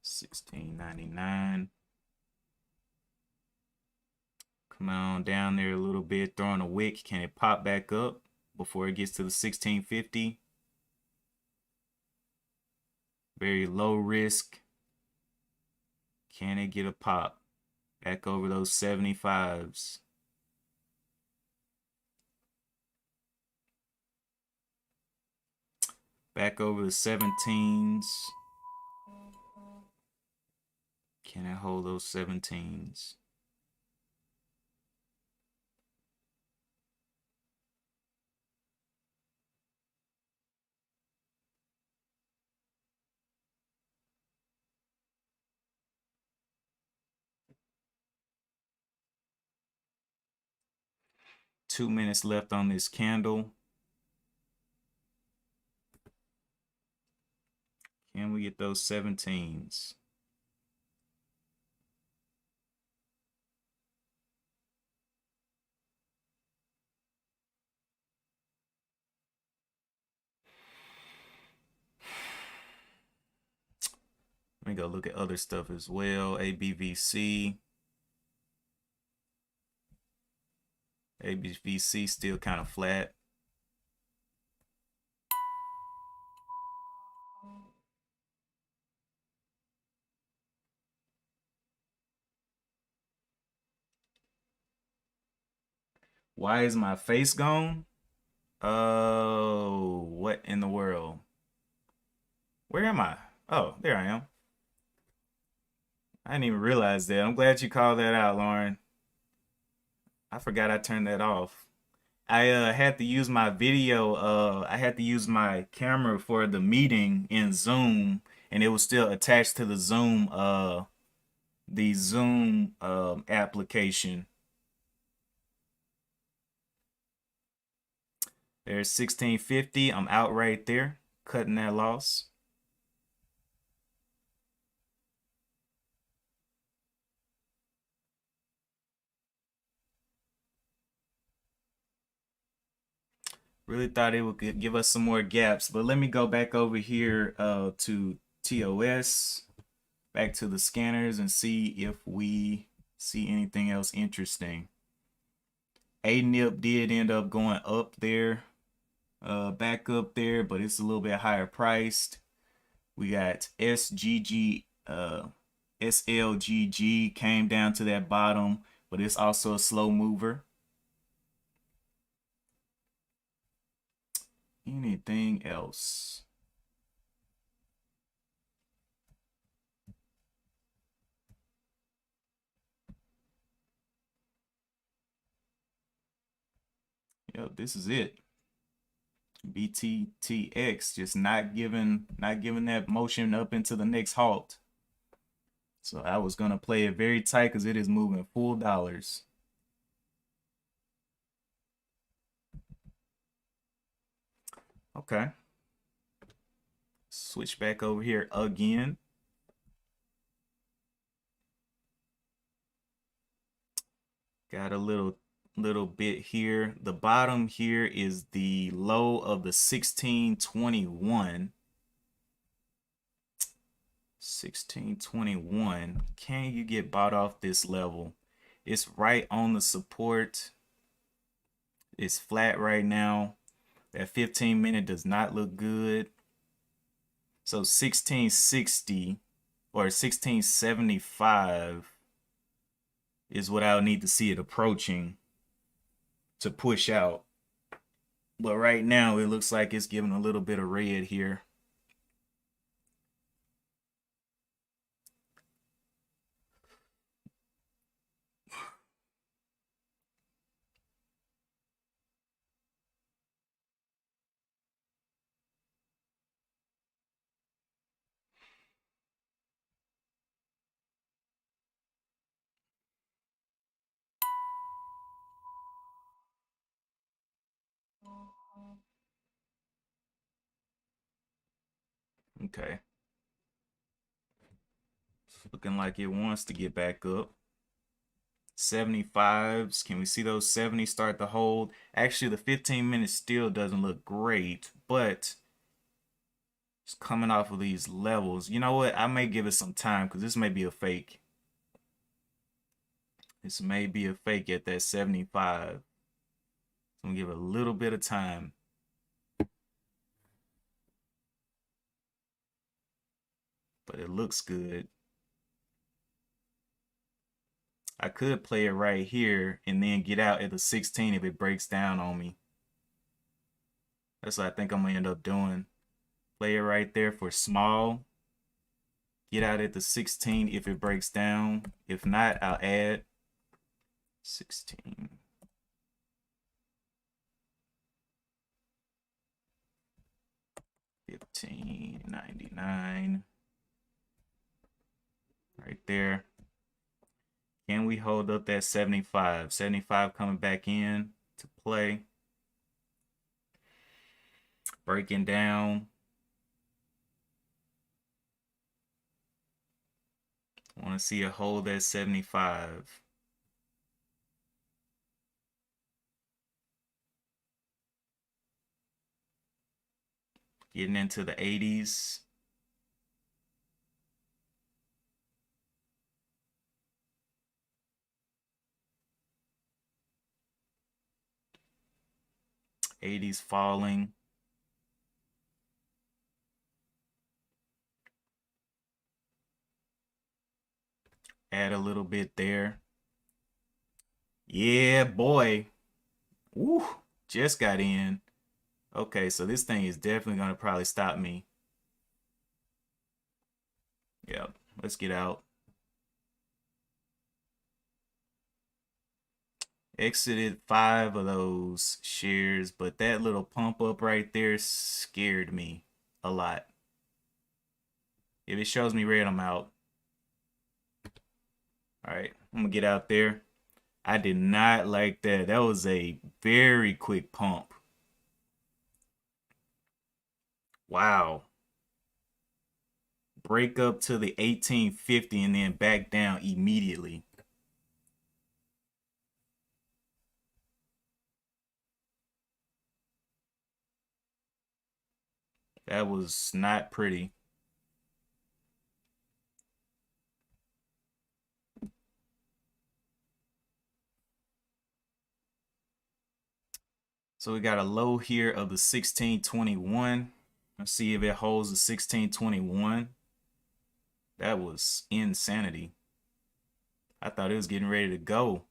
16.99. Come on down there a little bit, throwing a wick. Can it pop back up before it gets to the 16.50? Very low risk. Can it get a pop back over those 75s? Back over the 17s. Can it hold those 17s? Two minutes left on this candle. Can we get those 17s? Let me go look at other stuff as well. ABVC. ABVC still kind of flat. Why is my face gone? Oh, what in the world? Where am I? Oh, there I am. I didn't even realize that. I'm glad you called that out, Lauren. I forgot I turned that off. I had to use my video. I had to use my camera for the meeting in Zoom, and it was still attached to the Zoom application. There's 1650. I'm out right there, cutting that loss. Really thought it would give us some more gaps, but let me go back over here to TOS, back to the scanners, and see if we see anything else interesting. ANIP did end up going up there, back up there, but it's a little bit higher priced. We got SGG, SLGG came down to that bottom, but it's also a slow mover. Anything else? Yep, this is it. BTTX just not giving that motion up into the next halt. So I was gonna play it very tight because it is moving full dollars. Okay. Switch back over here again. Got a little bit here. The bottom here is the low of the 1621. 1621. Can you get bought off this level? It's right on the support. It's flat right now. That 15-minute does not look good. So 1660 or 1675 is what I'll need to see it approaching to push out. But right now, it looks like it's giving a little bit of red here. Okay. It's looking like it wants to get back up. 75s. Can we see those 70s start to hold? Actually, the 15 minutes still doesn't look great, but it's coming off of these levels. You know what? I may give it some time because this may be a fake. This may be a fake at that 75. So I'm gonna give it a little bit of time. But it looks good. I could play it right here and then get out at the 16 if it breaks down on me. That's what I think I'm gonna end up doing. Play it right there for small. Get out at the 16 if it breaks down. If not, I'll add 16. $15.99 right there. Can we hold up that 75? 75 coming back in to play. Breaking down. I want to see a hold at 75. Getting into the 80s. '80s falling. Add a little bit there. Yeah, boy. Woo, just got in. Okay, so this thing is definitely gonna probably stop me. Yep, let's get out. Exited 5 of those shares, but that little pump up right there scared me a lot. If it shows me red, I'm out. All right, I'm gonna get out there. I did not like that. That was a very quick pump. Wow. Break up to the 1850 and then back down immediately. That was not pretty. So we got a low here of the 1621. Let's see if it holds the 1621. That was insanity. I thought it was getting ready to go.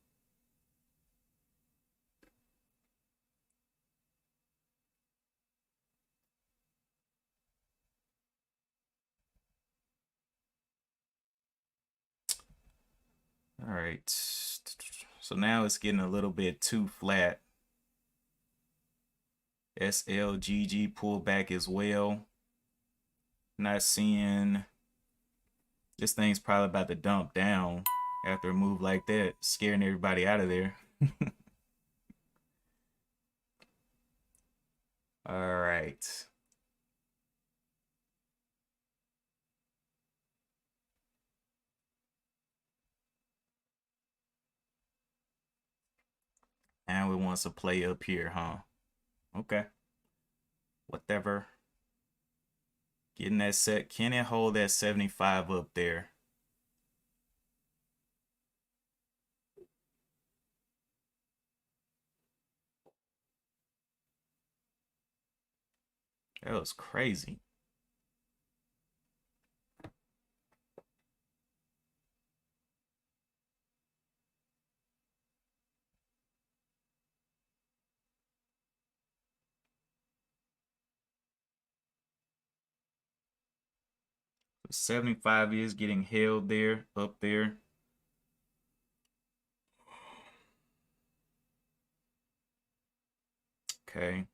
All right. So now it's getting a little bit too flat. SLGG pullback as well. Not seeing, this thing's probably about to dump down after a move like that, scaring everybody out of there. All right. And we want to play up here, huh? Okay. Whatever. Getting that set. Can it hold that 75 up there? That was crazy. So 75 is getting held there, up there. Okay.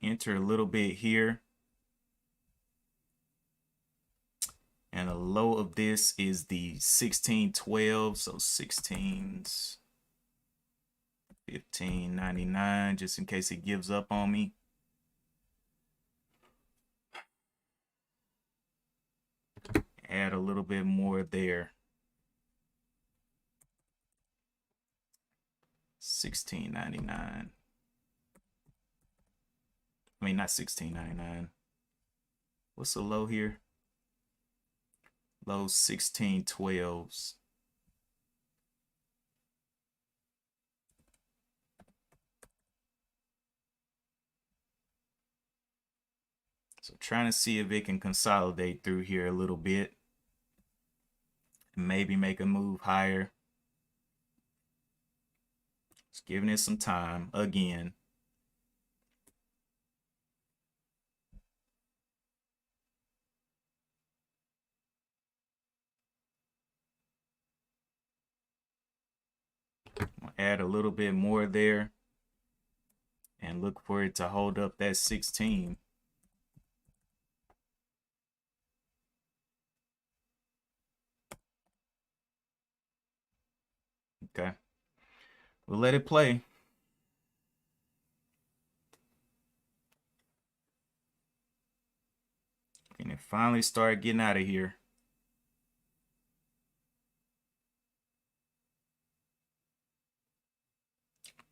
Enter a little bit here. And the low of this is the 1612. So 16s, 15.99, just in case it gives up on me. Add a little bit more there. 16.99. I mean, not 16.99. What's the low here? Low 1612s. So trying to see if it can consolidate through here a little bit. Maybe make a move higher. Just giving it some time again. I'll add a little bit more there and look for it to hold up that 16. Okay. We'll let it play. And it finally started getting out of here.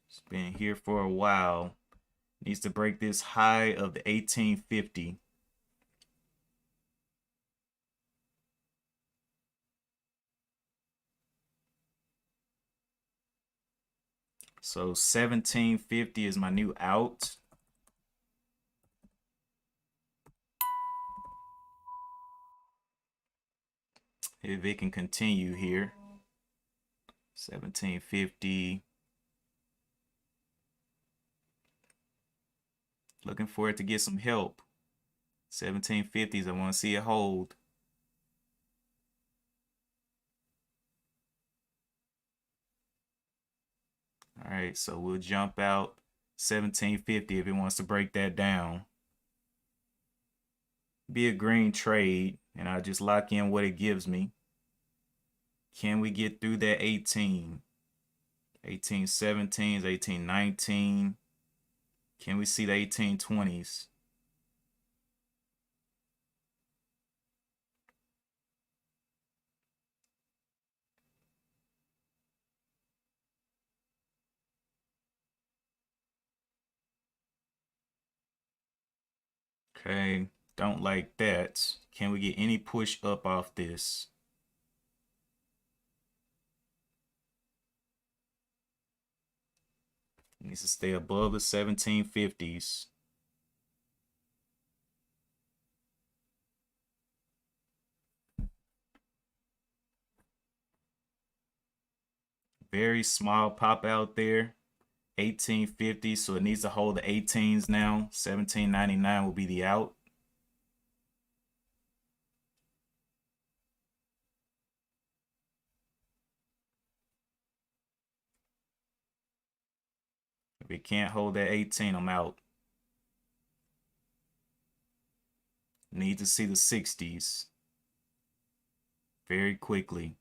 It's been here for a while. Needs to break this high of the 1850. So 1750 is my new out. If it can continue here. 1750. Looking for it to get some help. 1750s, I want to see it hold. All right, so we'll jump out 1750 if it wants to break that down. Be a green trade, and I'll just lock in what it gives me. Can we get through that 18? 1817s, 1819. Can we see the 1820s? Okay, don't like that. Can we get any push up off this? It needs to stay above the 1750s. Very small pop out there. 1850, so it needs to hold the 18s now. 17.99 will be the out. If it can't hold that 18, I'm out. Need to see the 60s very quickly.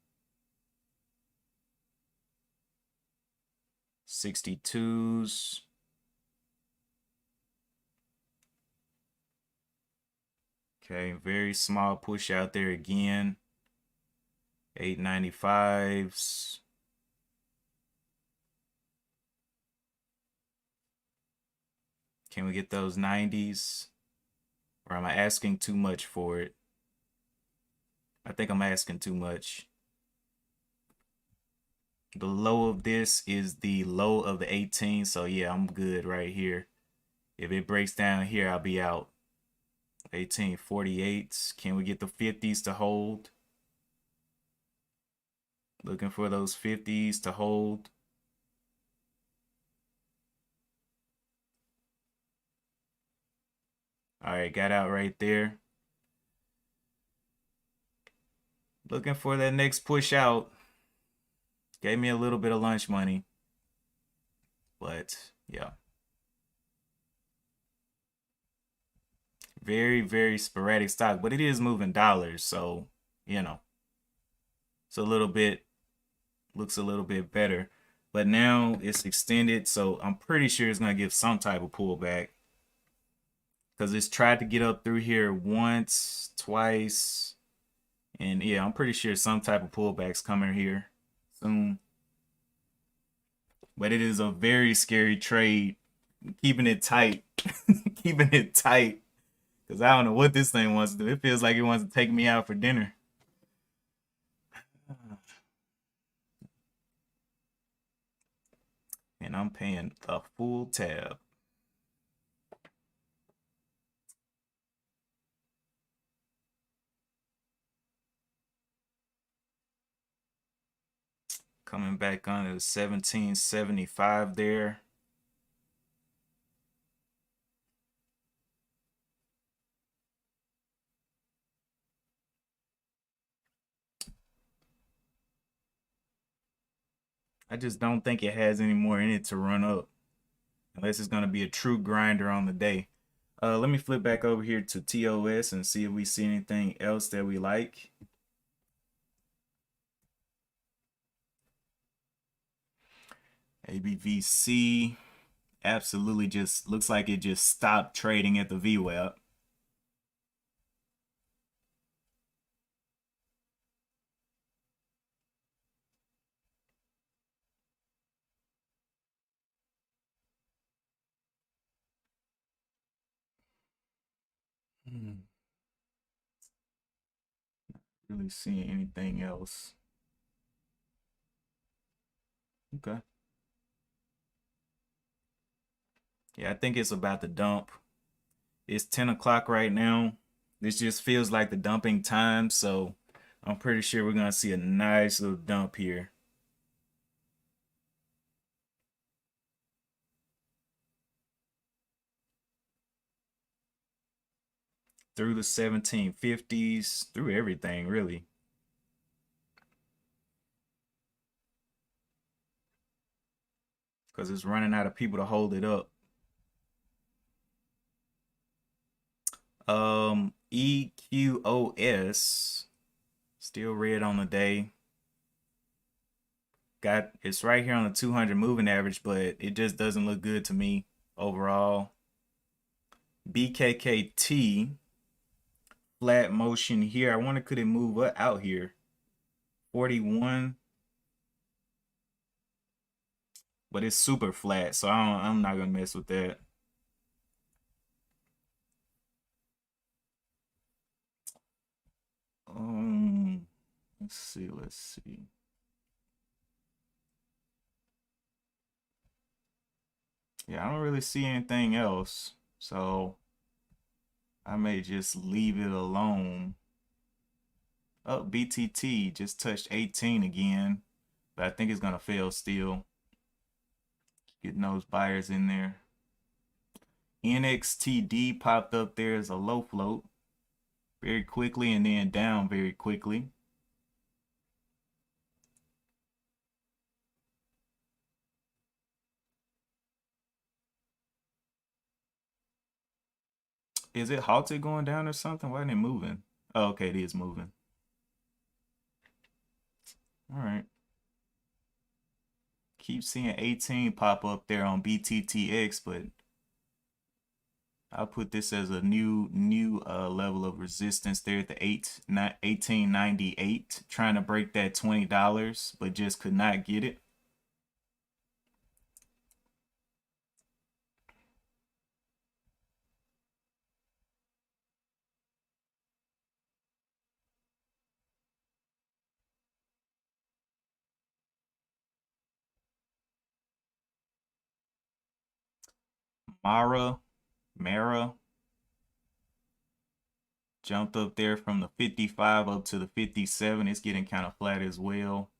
62s. Okay, very small push out there again. 895s. Can we get those 90s? Or am I asking too much for it? I think I'm asking too much. The low of this is the low of the 18. So yeah, I'm good right here. If it breaks down here, I'll be out. 1848s. Can we get the 50s to hold? Looking for those 50s to hold. All right, got out right there. Looking for that next push out. Gave me a little bit of lunch money. But yeah. Very, very sporadic stock, but it is moving dollars. So, you know, it's a little bit, looks a little bit better. But now it's extended. So I'm pretty sure it's going to give some type of pullback. Because it's tried to get up through here once, twice. And yeah, I'm pretty sure some type of pullback's coming here soon. But it is a very scary trade. Keeping it tight. Keeping it tight. Because I don't know what this thing wants to do. It feels like it wants to take me out for dinner. And I'm paying a full tab. Coming back on to 1775 there. I just don't think it has any more in it to run up. Unless it's going to be a true grinder on the day. Let me flip back over here to TOS and see if we see anything else that we like. ABVC absolutely just looks like it just stopped trading at the VWAP. Really seeing anything else. Okay. Yeah, I think it's about to dump. It's 10 o'clock right now. This just feels like the dumping time, so I'm pretty sure we're gonna see a nice little dump here. Through the 1750s, through everything really. Because it's running out of people to hold it up. EQOS, still red on the day. It's right here on the 200 moving average, but it just doesn't look good to me overall. BKKT, flat motion here. I wonder could it move out here? 41, but it's super flat, so I'm not gonna mess with that. Let's see. Yeah, I don't really see anything else, so I may just leave it alone. Oh, BTT just touched 18 again, but I think it's gonna fail still. Getting those buyers in there. NXTD popped up there as a low float very quickly and then down very quickly. Is it halted going down or something? Why isn't it moving? Oh, okay, it is moving. All right. Keep seeing 18 pop up there on BTTX, but I'll put this as a new level of resistance there at the 1898, trying to break that $20, but just could not get it. Mara jumped up there from the 55 up to the 57. It's getting kind of flat as well.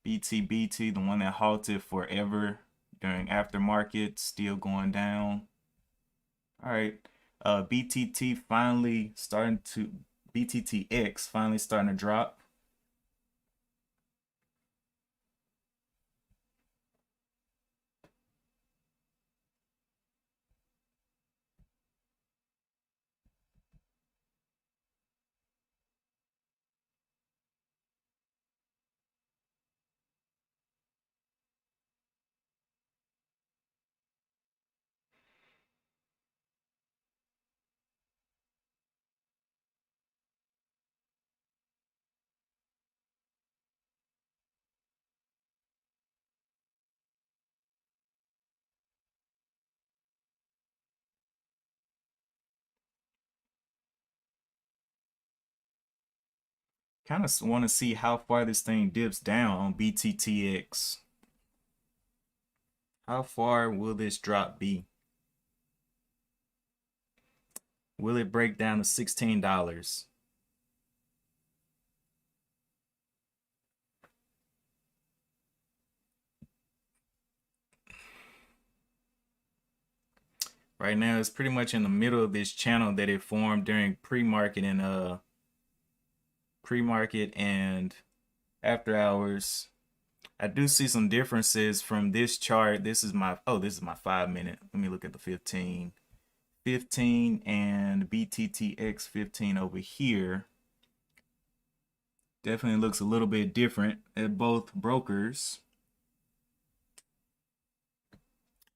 BTBT, the one that halted forever during aftermarket, still going down. All right. BTT finally starting to BTTX finally starting to drop. Kind of want to see how far this thing dips down on BTTX. How far will this drop be? Will it break down to $16? Right now, it's pretty much in the middle of this channel that it formed during pre-market and after hours. I do see some differences from this chart. This is my 5-minute. Let me look at the 15 and BTTX 15 over here. Definitely looks a little bit different at both brokers.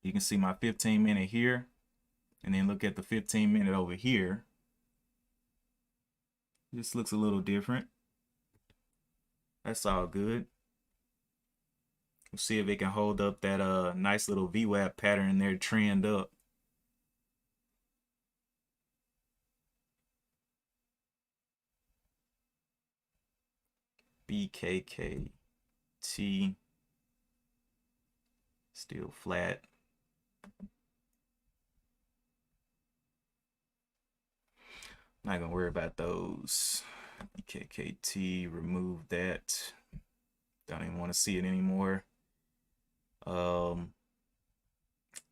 You can see my 15-minute here, and then look at the 15-minute over here. This looks a little different. That's all good. We'll see if it can hold up that nice little VWAP pattern there, trend up. BKKT still flat. Not gonna worry about those. BKKT, remove that. Don't even want to see it anymore.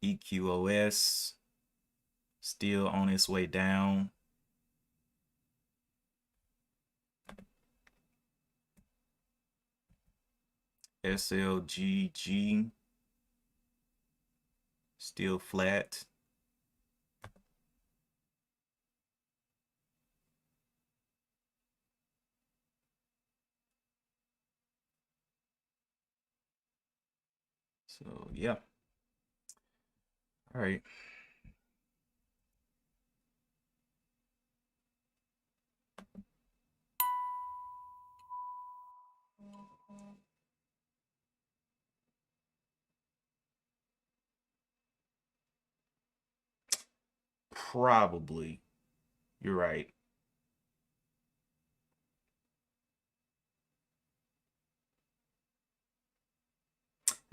EQOS still on its way down. SLGG still flat. So yeah. All right. Probably. You're right.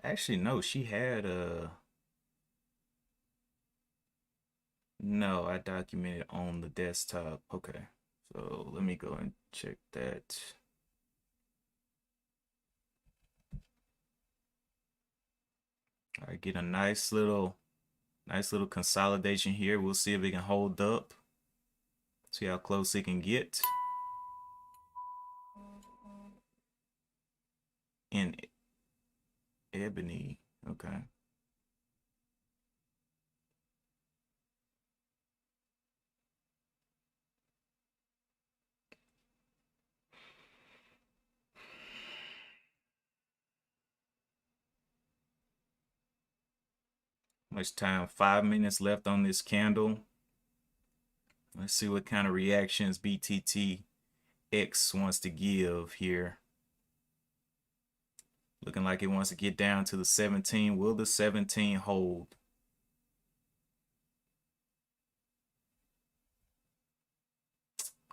Actually, no, she had no, I documented on the desktop. Okay. So let me go and check that. All right, get a nice little consolidation here. We'll see if it can hold up. See how close it can get. In ebony. Okay. Much time? 5 minutes left on this candle. Let's see what kind of reactions BTTX wants to give here. Looking like it wants to get down to the 17. Will the 17 hold?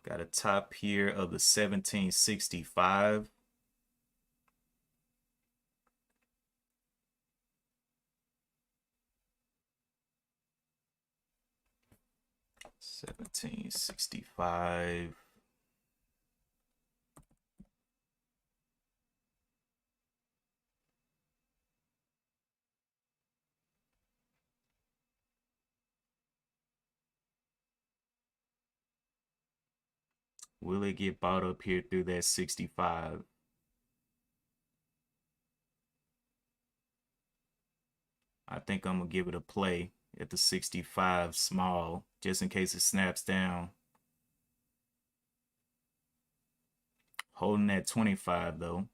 Got a top here of the 1765. $17.65. Will it get bought up here through that 65? I think I'm gonna give it a play at the 65 small, just in case it snaps down. Holding that 25 though.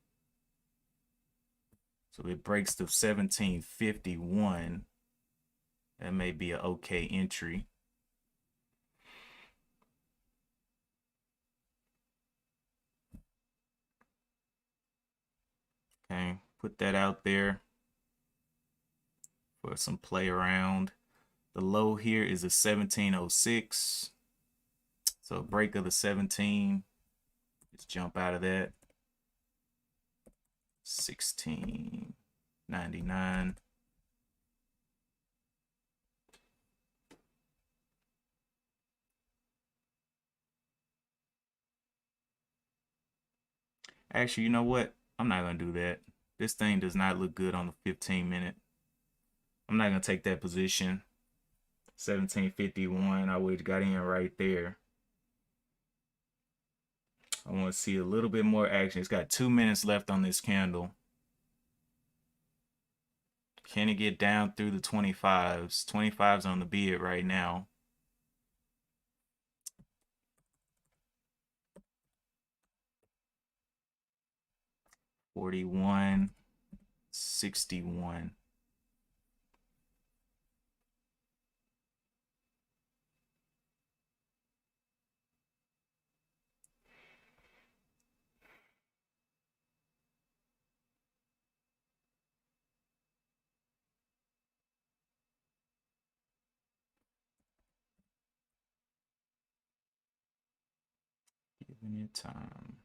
So it breaks to 1751. That may be an okay entry. Okay, put that out there for some play around. The low here is a 1706. So a break of the 17. Let's jump out of that. 16.99. Actually, you know what? I'm not going to do that. This thing does not look good on the 15-minute. I'm not going to take that position. 1751, I would have got in right there. I want to see a little bit more action. It's got 2 minutes left on this candle. Can it get down through the 25s? 25s on the bid right now. $41.61. Giving it time.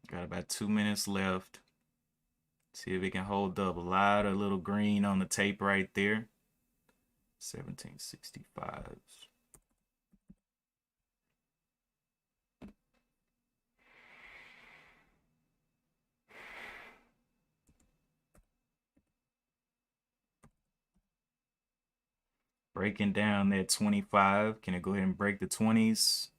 Got about 2 minutes left. See if it can hold up. A lot of little green on the tape right there. 1765s. Breaking down that 25. Can it go ahead and break the 20s?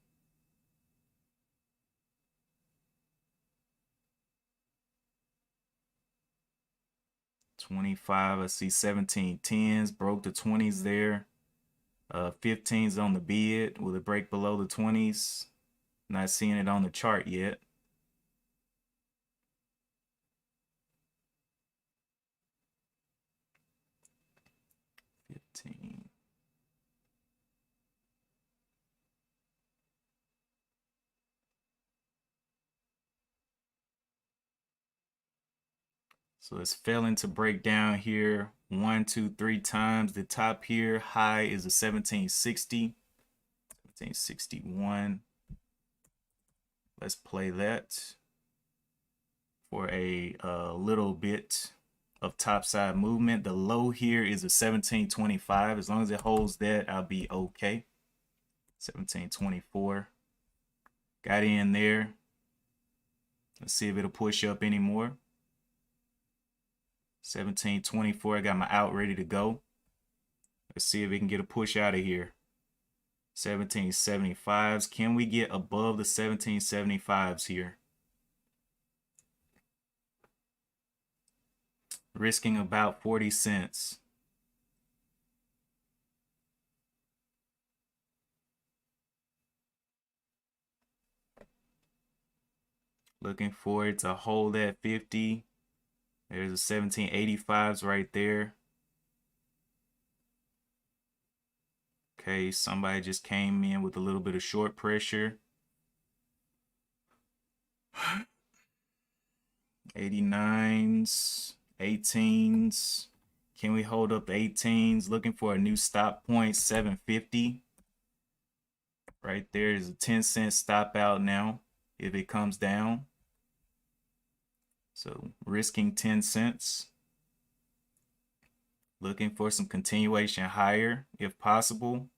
$25. I see 1710s. Broke the 20s there. 15s on the bid. Will it break below the 20s? Not seeing it on the chart yet. So it's failing to break down here 1, 2, 3 times. The top here high is a 1760, 1761. Let's play that for a little bit of topside movement. The low here is a 1725. As long as it holds that, I'll be okay. 1724. Got in there. Let's see if it'll push up anymore. 1724. I got my out ready to go. Let's see if we can get a push out of here. 1775s. Can we get above the 1775s here? Risking about 40 cents. Looking for it to hold at 50. There's a 1785s right there. Okay, somebody just came in with a little bit of short pressure. 89s, 18s. Can we hold up the 18s? Looking for a new stop point, 750. Right there is a 10-cent stop out now if it comes down. So risking 10 cents. Looking for some continuation higher if possible.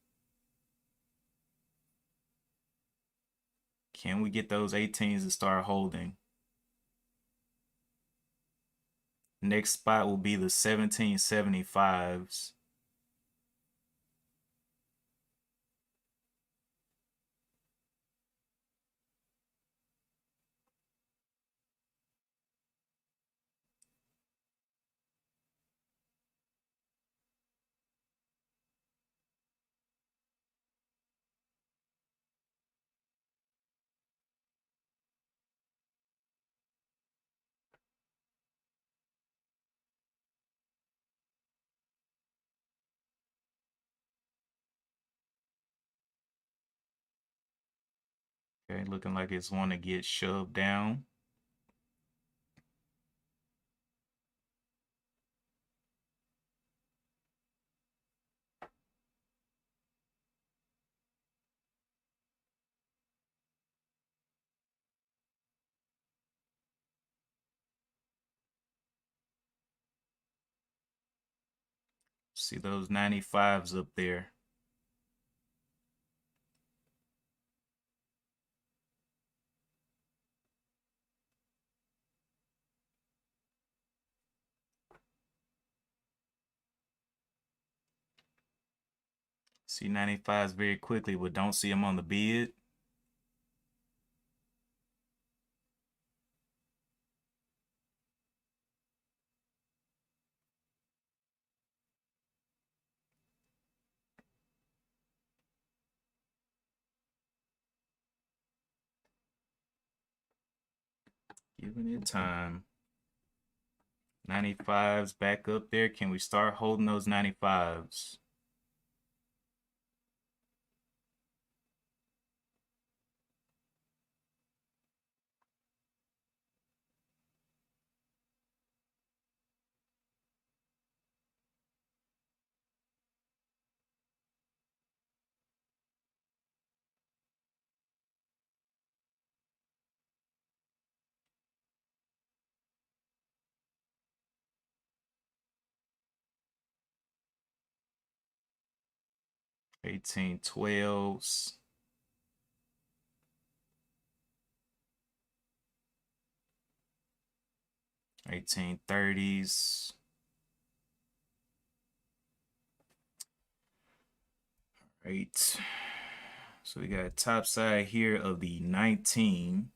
Can we get those 18s to start holding? Next spot will be the 1775s. Okay, looking like it's want to get shoved down. See those 95s up there. See 95s very quickly, but don't see them on the bid. Giving it time. 95s back up there. Can we start holding those 95s? Eighteen 12s. 1830s. Right. So we got top side here of the 19.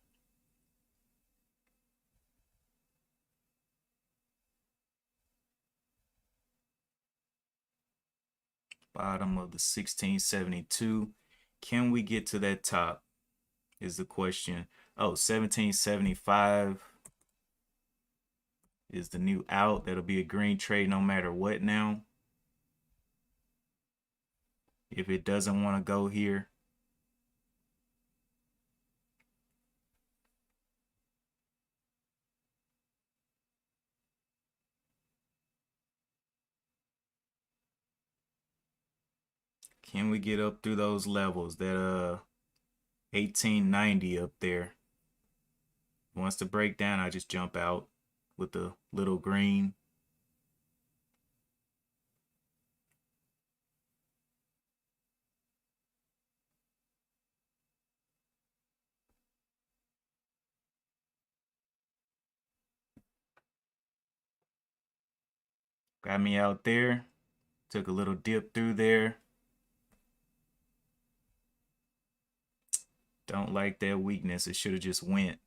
Bottom of the 1672. Can we get to that top is the question. Oh, 1775 is the new out. That'll be a green trade no matter what now. If it doesn't want to go here. Can we get up through those levels? That 1890 up there. Wants to break down, I just jump out with the little green. Got me out there. Took a little dip through there. Don't like that weakness. It should have just went.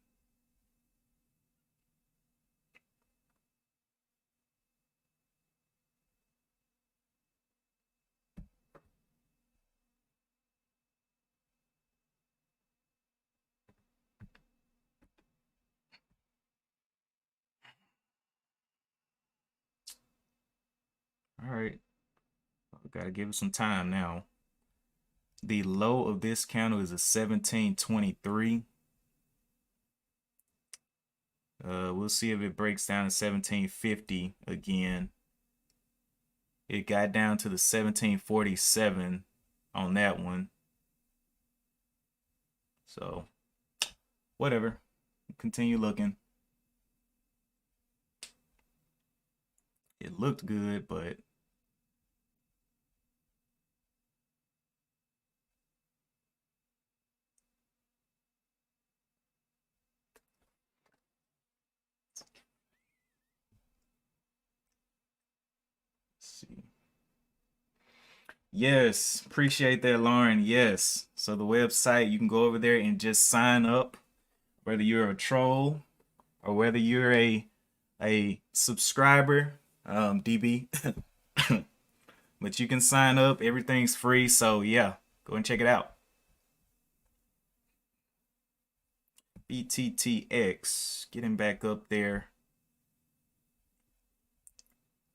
We gotta give it some time now. The low of this candle is a 1723. We'll see if it breaks down to 1750 again. It got down to the 1747 on that one. So, whatever. Continue looking. It looked good, but let's see. Yes, appreciate that, Lauren. Yes. So the website, you can go over there and just sign up, whether you're a troll or whether you're a subscriber, DB. But you can sign up. Everything's free. So yeah, go and check it out. BTTX, getting back up there.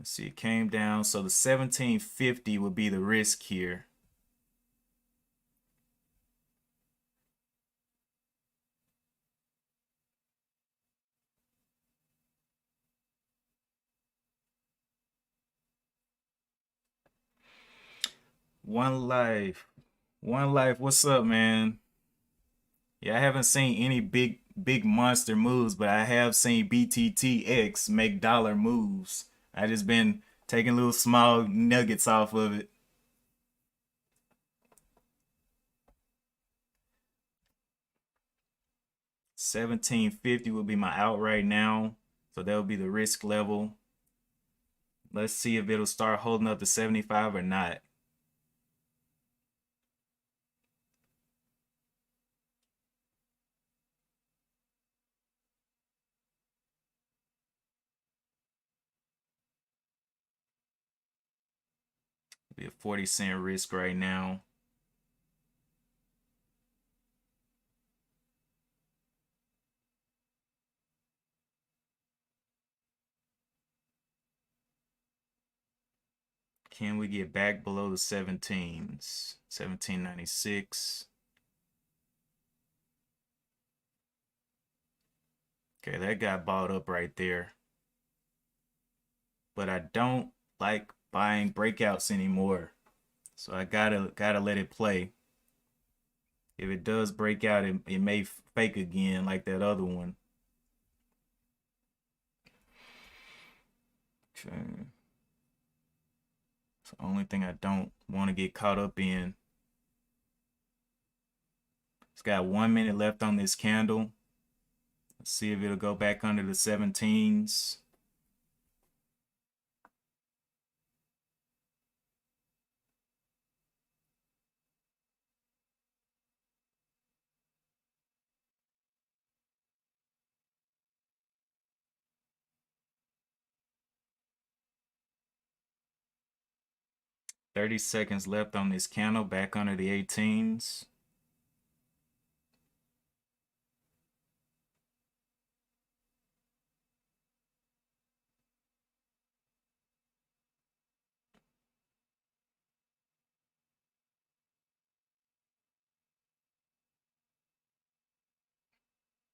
Let's see, it came down. So the 1750 would be the risk here. One life. One life. What's up, man? Yeah, I haven't seen any big monster moves, but I have seen BTTX make dollar moves. I just been taking little small nuggets off of it. 1750 will be my out right now. So that'll be the risk level. Let's see if it'll start holding up to 75 or not. Be a 40-cent risk right now. Can we get back below the 17s? 1796. Okay, that got bought up right there. But I don't like buying breakouts anymore. So I gotta let it play. If it does break out, it may fake again like that other one. Okay. It's the only thing I don't want to get caught up in. It's got 1 minute left on this candle. Let's see if it'll go back under the 17s. $30 left on this candle, back under the 18s.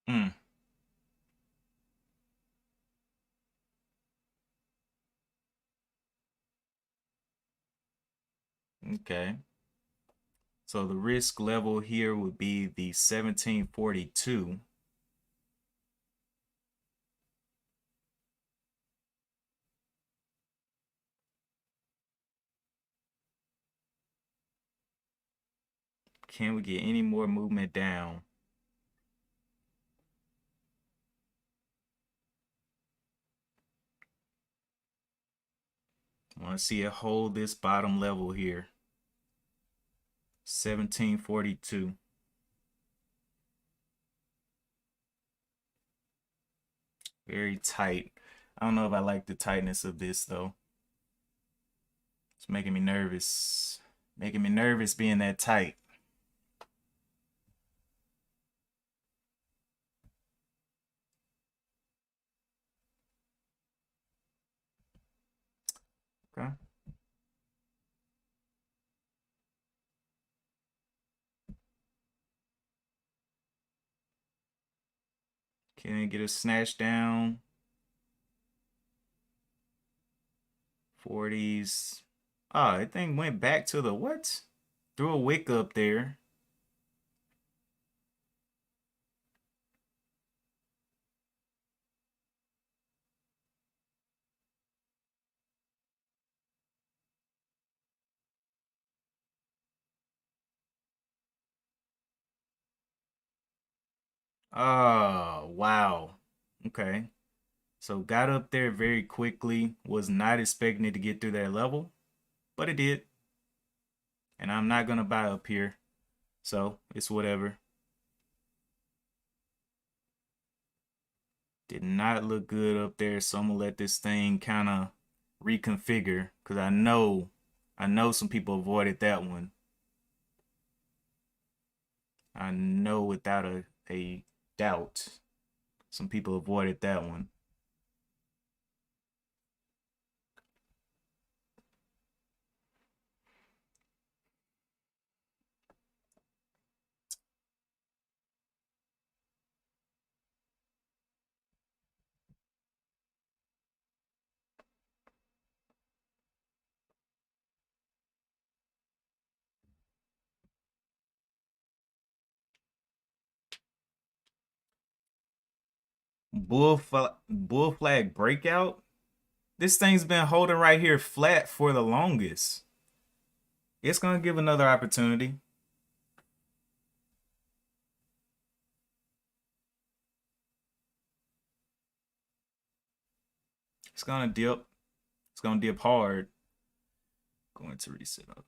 Mm. Okay. So the risk level here would be the 1742. Can we get any more movement down? I want to see it hold this bottom level here. 1742. Very tight. I don't know if I like the tightness of this though. It's making me nervous. Making me nervous being that tight. Okay. Can it get a snatch down? 40s. Oh, I think went back to the what? Threw a wick up there. Oh, wow. Okay. So got up there very quickly. Was not expecting it to get through that level, but it did. And I'm not gonna buy up here. So it's whatever. Did not look good up there, so I'm gonna let this thing kind of reconfigure because I know some people avoided that one. I know without a doubt some people avoided that one. Bull flag breakout. This thing's been holding right here flat for the longest. It's gonna give another opportunity. It's gonna dip. It's gonna dip hard. Going to reset up.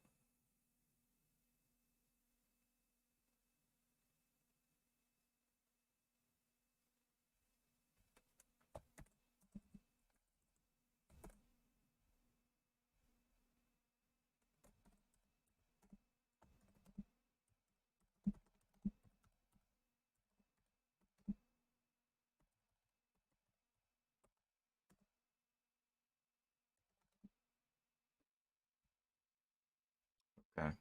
Okay.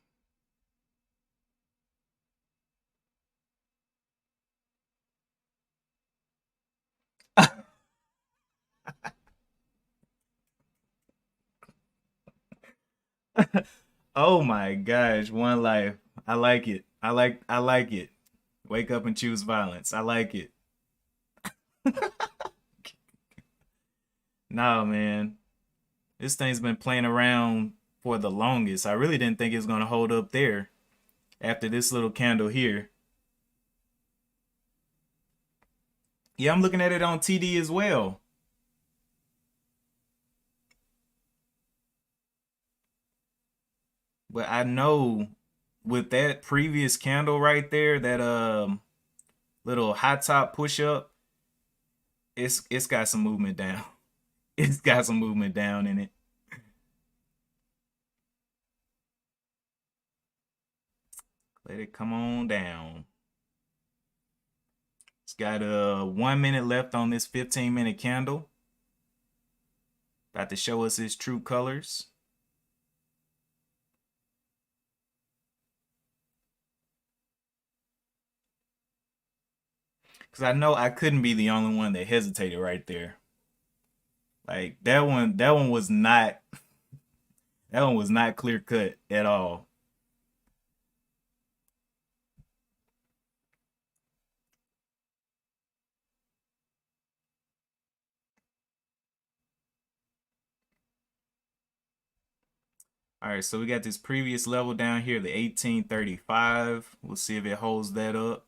Oh my gosh, one life. I like it. I like it. Wake up and choose violence. I like it. Nah, man. This thing's been playing around for the longest. I really didn't think it was gonna hold up there after this little candle here. Yeah, I'm looking at it on TD as well. But I know with that previous candle right there, that little high top push up, it's got some movement down. It's got some movement down in it. Let it come on down. It's got 1 minute left on this 15-minute candle. About to show us its true colors. Cause I know I couldn't be the only one that hesitated right there. Like that one was not that one was not clear cut at all. All right, so we got this previous level down here, the 1835. We'll see if it holds that up.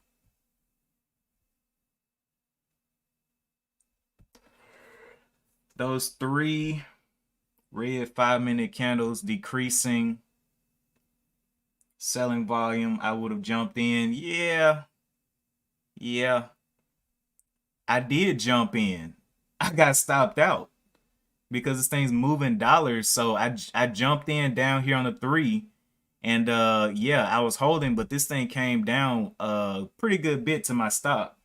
Those three red 5-minute candles decreasing, selling volume. I would have jumped in. Yeah, yeah, I did jump in. I got stopped out because this thing's moving dollars. So I jumped in down here on the three, and yeah, I was holding, but this thing came down a pretty good bit to my stop.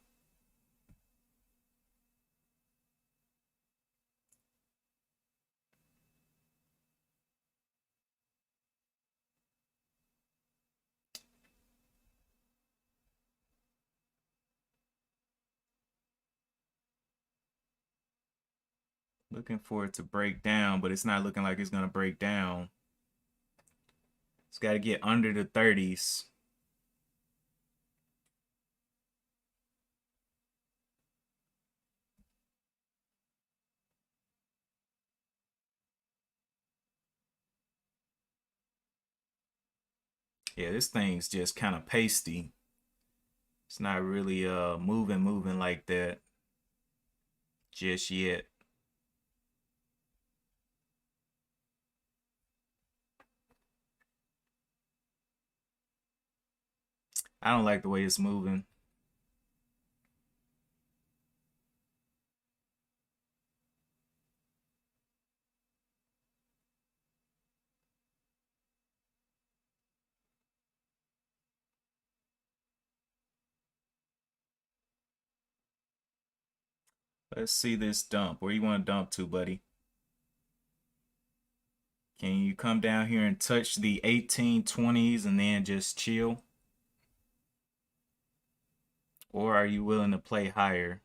Looking for it to break down, but it's not looking like it's gonna break down. It's got to get under the 30s. Yeah, this thing's just kind of pasty. It's not really moving like that just yet. I don't like the way it's moving. Let's see this dump. Where you want to dump to, buddy? Can you come down here and touch the 1820s and then just chill? Or are you willing to play higher?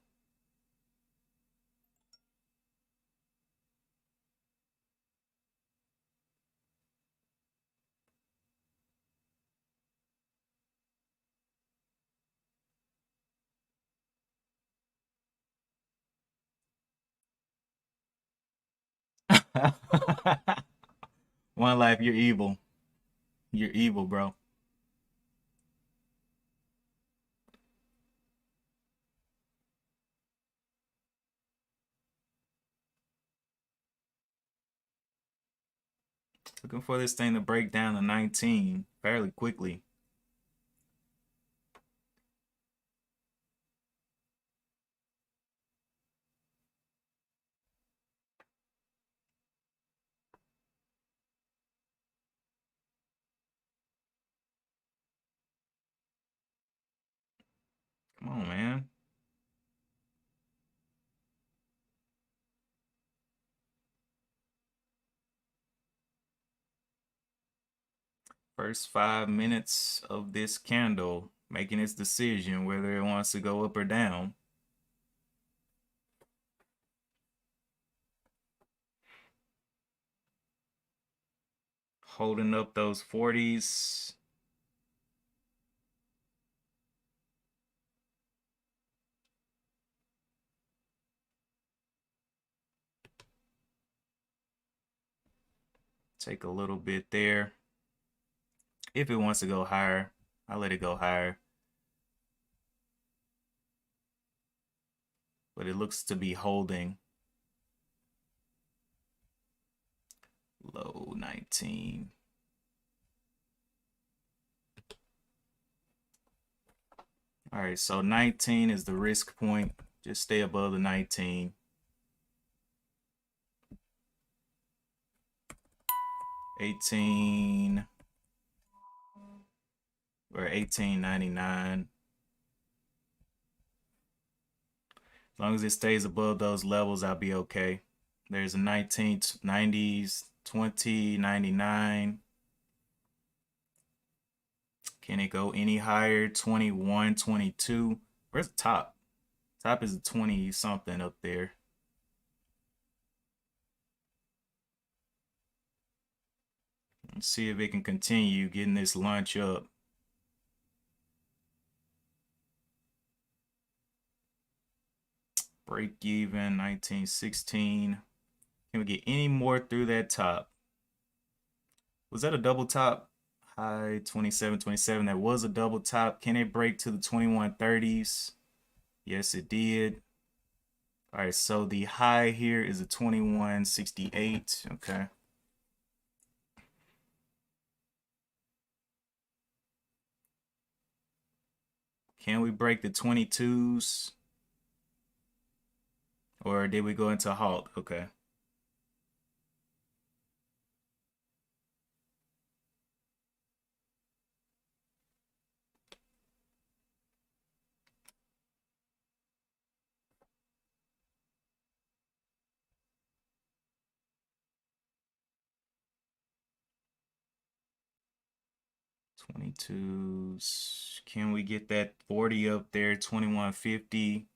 One life, you're evil. You're evil, bro. Looking for this thing to break down to 19 fairly quickly. Come on, man. First 5 minutes of this candle making its decision whether it wants to go up or down. Holding up those 40s. Take a little bit there. If it wants to go higher, I'll let it go higher. But it looks to be holding. Low 19. All right, so 19 is the risk point. Just stay above the 19. 18 or 18.99. As long as it stays above those levels, I'll be okay. There's a 1990s, 20.99. Can it go any higher? 21, 22. Where's the top? Top is a 20 something up there. Let's see if it can continue getting this launch up. Break even, 1916. Can we get any more through that top? Was that a double top? High 27.27. That was a double top. Can it break to the 21.30s? Yes, it did. All right, so the high here is a 21.68. Okay. Can we break the 22s? Or did we go into halt? Okay. '22s. Can we get that 40 up there? 21.50.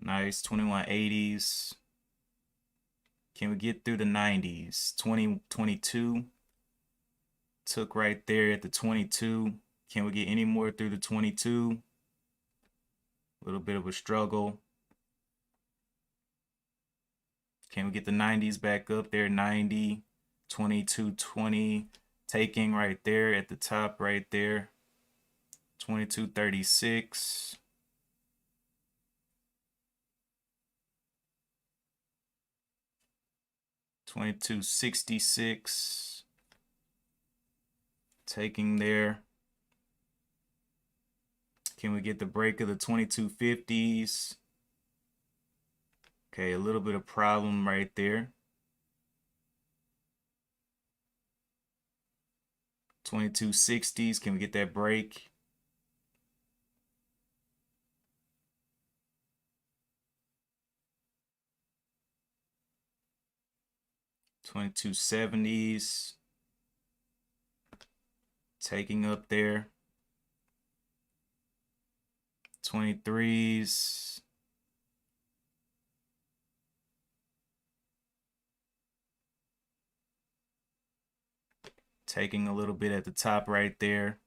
Nice. 21.80s. Can we get through the 90s? 2022 took right there at the 22. Can we get any more through the 22? A little bit of a struggle. Can we get the 90s back up there? 90, 22, 20. Taking right there at the top right there. 22.36. 22.66. Taking there. Can we get the break of the 22.50s? Okay, a little bit of problem right there. 22.60s, can we get that break? $22.70s. Taking up there. 23s. Taking a little bit at the top right there.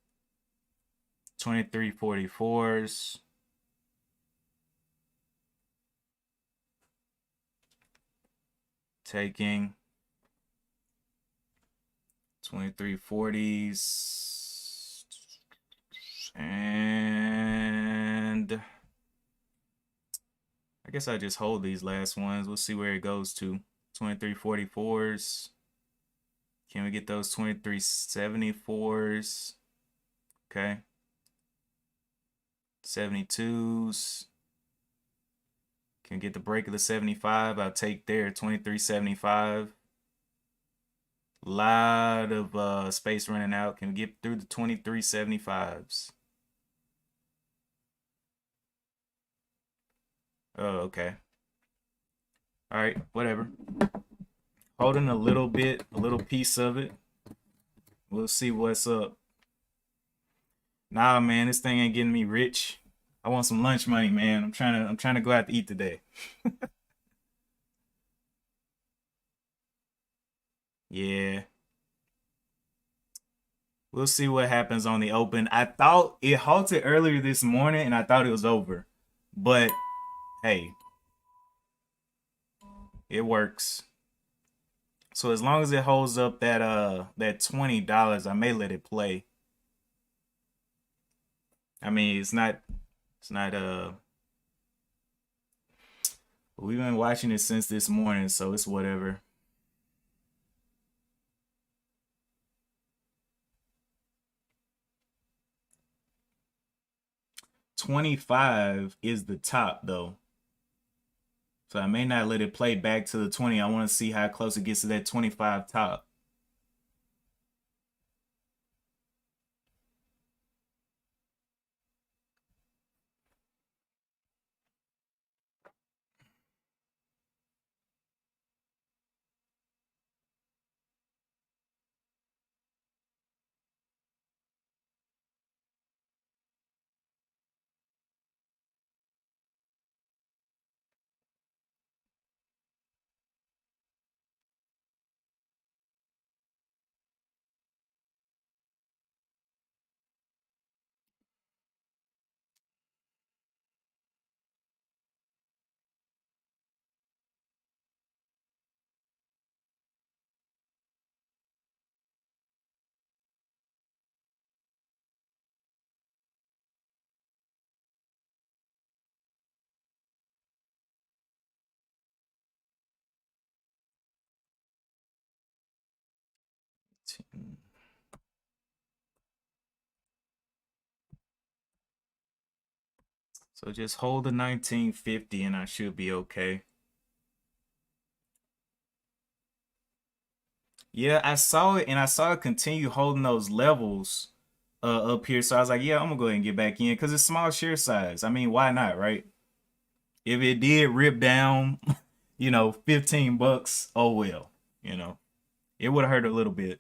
23.44s. Taking 23.40s. And I guess I just hold these last ones. We'll see where it goes to. 23.44s. Can we get those 23.74s? Okay. 72s. Can get the break of the 75. I'll take there. 23.75. Lot of space running out. Can we get through the 23.75s? Oh, okay. All right, whatever. Holding a little bit, a little piece of it. We'll see what's up. Nah, man, this thing ain't getting me rich. I want some lunch money, man. I'm trying to go out to eat today. Yeah. We'll see what happens on the open. I thought it halted earlier this morning and I thought it was over. But hey, it works. So as long as it holds up that $20, I may let it play. I mean, it's not we've been watching it since this morning, so it's whatever. 25 is the top though. So I may not let it play back to the 20. I want to see how close it gets to that 25 top. So just hold the 1950 and I should be okay. Yeah, I saw it and I saw it continue holding those levels up here. So I was like, yeah, I'm gonna go ahead and get back in because it's small share size. I mean, why not, right? If it did rip down, 15 bucks, oh well, it would have hurt a little bit.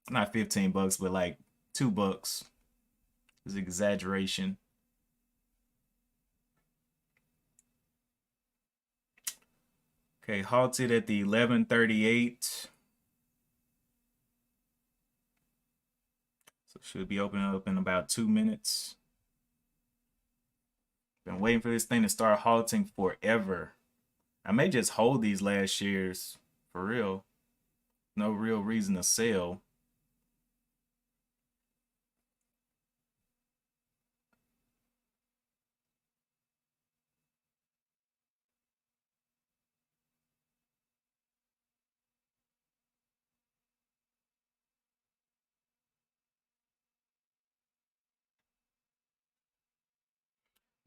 Not 15 bucks, but like $2. It's exaggeration. Okay, halted at the 1138. So should be opening up in about 2 minutes. Been waiting for this thing to start halting forever. I may just hold these last shares for real. No real reason to sell.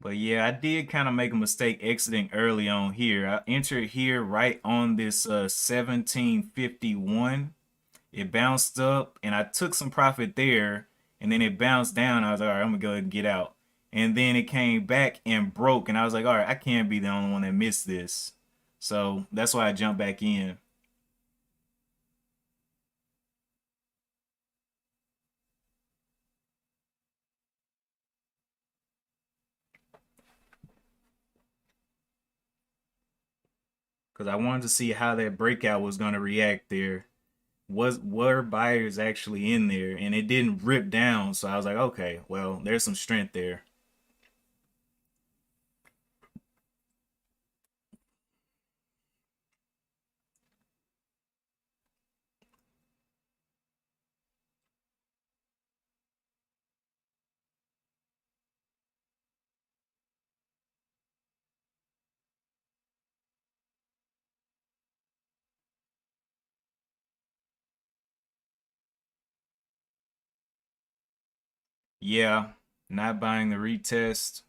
But yeah, I did kind of make a mistake exiting early on here. I entered here right on this 1751. It bounced up and I took some profit there, and then it bounced down. I was like, all right, I'm gonna go ahead and get out. And then it came back and broke, and I was like, all right, I can't be the only one that missed this. So that's why I jumped back in. Because I wanted to see how that breakout was gonna react there. Were buyers actually in there, and it didn't rip down, so I was like, okay, well, there's some strength there. Yeah, not buying the retest.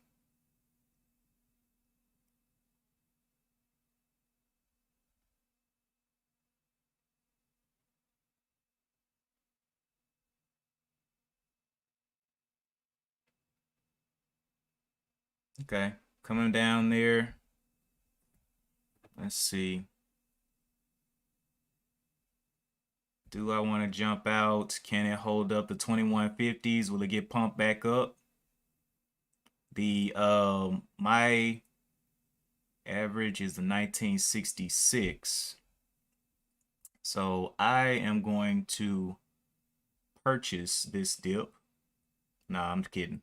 Okay, coming down there. Let's see. Do I want to jump out? Can it hold up the 2150s? Will it get pumped back up? The my average is the 1966. So I am going to purchase this dip. Nah, I'm kidding.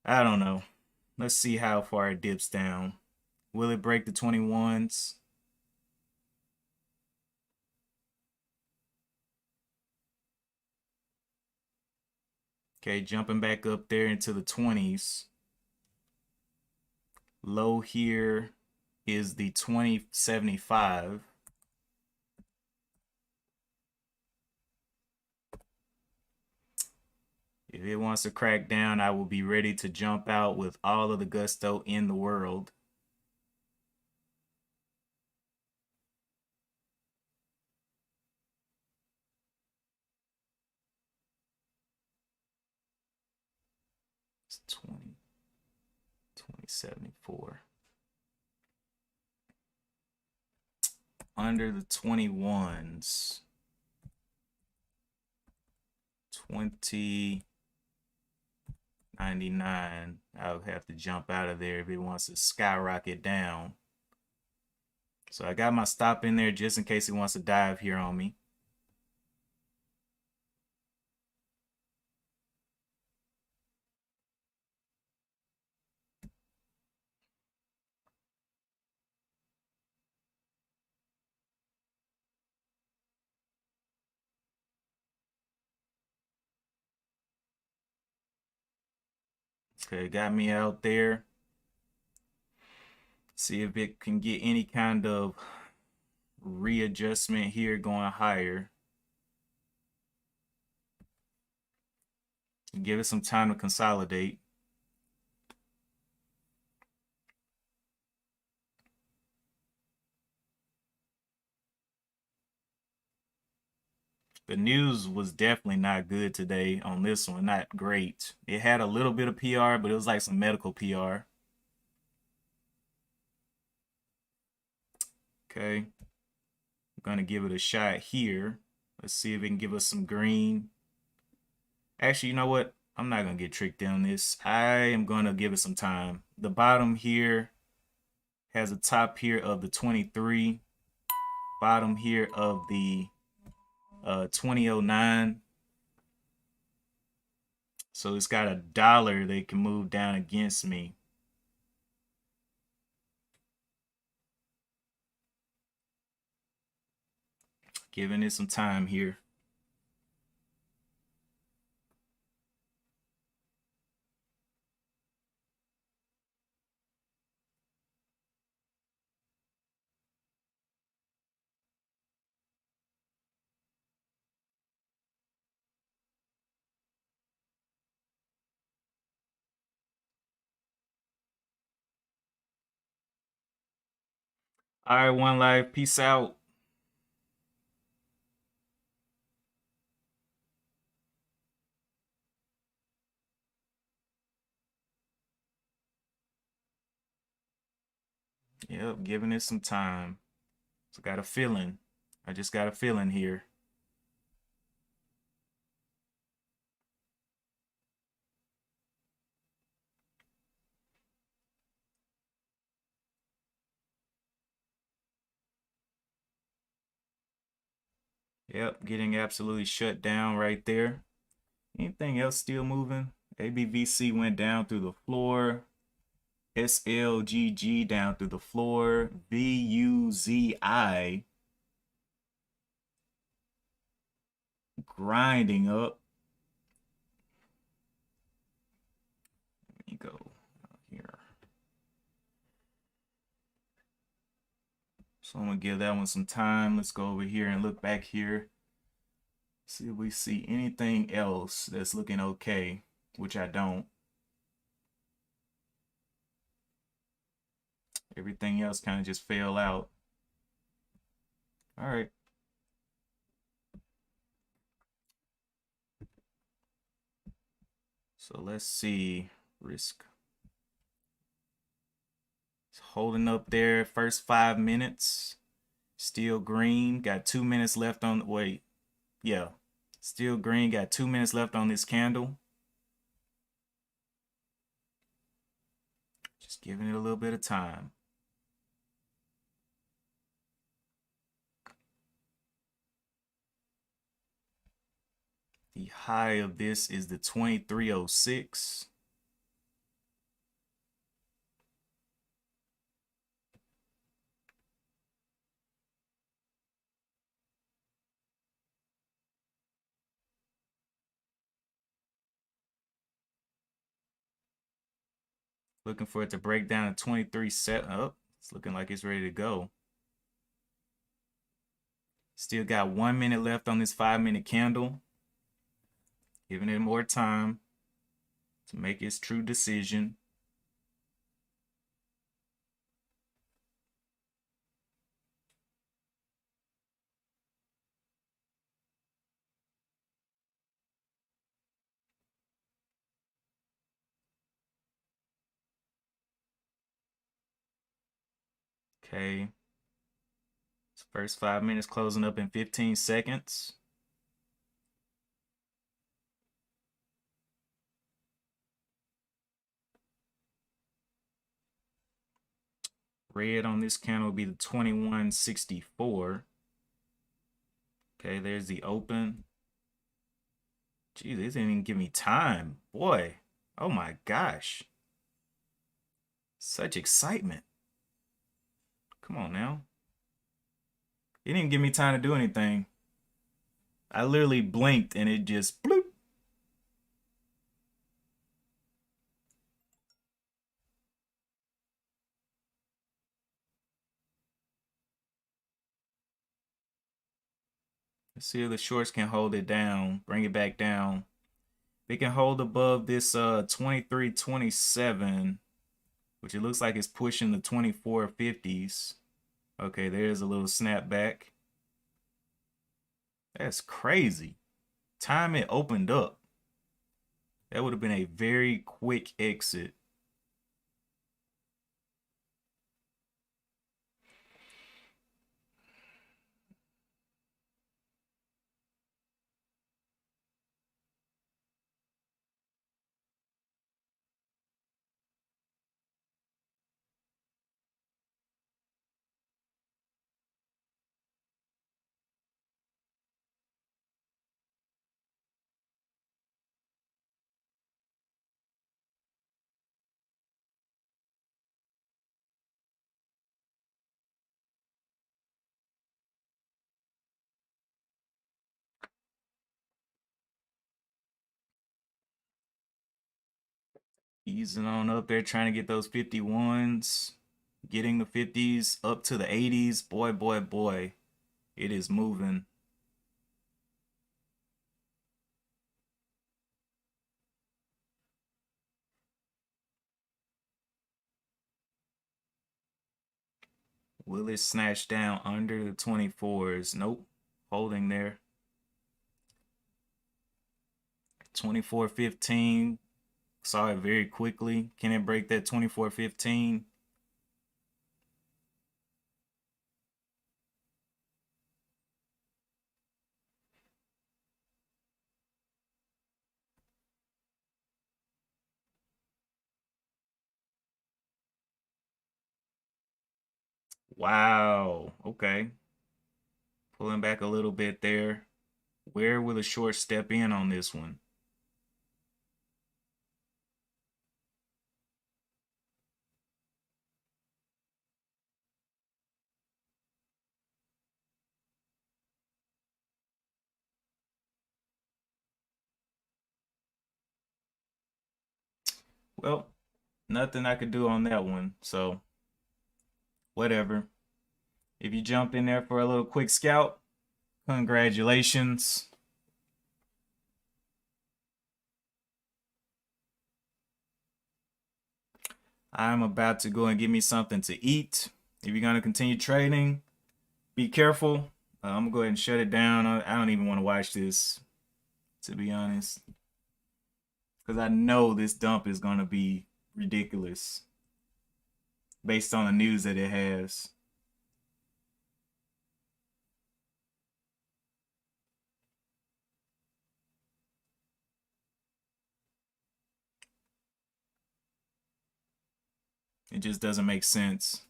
I don't know. Let's see how far it dips down. Will it break the 21s? Okay, jumping back up there into the 20s. Low here is the 2075. If it wants to crack down, I will be ready to jump out with all of the gusto in the world. It's 2074. Under the 21s. 2099. I'll have to jump out of there if it wants to skyrocket down. So I got my stop in there just in case it wants to dive here on me. Okay, got me out there. See if it can get any kind of readjustment here going higher. Give it some time to consolidate. The news was definitely not good today on this one. Not great. It had a little bit of PR, but it was like some medical PR. Okay. I'm going to give it a shot here. Let's see if it can give us some green. Actually, you know what? I'm not going to get tricked on this. I am going to give it some time. The bottom here has a top here of the 23, bottom here of the 2009. So it's got a dollar they can move down against me. Giving it some time here. All right, One Life. Peace out. Yep, giving it some time. So got a feeling. I just got a feeling here. Yep, getting absolutely shut down right there. Anything else still moving? ABVC went down through the floor. SLGG down through the floor. VUZI grinding up. Let me go here. So I'm gonna give that one some time. Let's go over here and look back here. See if we see anything else that's looking okay, which I don't. Everything else kind of just fell out. All right. So let's see. Risk. It's holding up there. First 5 minutes. Still green. Got 2 minutes left on the wait. Yeah. Still green. Got 2 minutes left on this candle. Just giving it a little bit of time. The high of this is the 2306. Looking for it to break down to 23 set up. It's looking like it's ready to go. Still got 1 minute left on this 5-minute candle. Giving it more time to make its true decision. Okay. First 5 minutes closing up in 15 seconds. Red on this candle will be the 2164. Okay, there's the open. Gee, this didn't even give me time. Boy, oh my gosh. Such excitement. Come on now. It didn't give me time to do anything. I literally blinked and it just bloop. Let's see if the shorts can hold it down, bring it back down. They can hold above this 2327, which it looks like it's pushing the 2450s. Okay, there's a little snapback. That's crazy. Time it opened up. That would have been a very quick exit. Easing on up there, trying to get those 51s, getting the 50s up to the 80s. Boy, boy, boy, it is moving. Will it snatch down under the 24s? Nope. Holding there. 24.15. Saw it very quickly. Can it break that 24.15? Wow. Okay. Pulling back a little bit there. Where will the short step in on this one? Well, nothing I could do on that one. So, whatever. If you jumped in there for a little quick scout, congratulations. I'm about to go and get me something to eat. If you're going to continue trading, be careful. I'm going to go ahead and shut it down. I don't even want to watch this, to be honest, because I know this dump is going to be ridiculous based on the news that it has. It just doesn't make sense.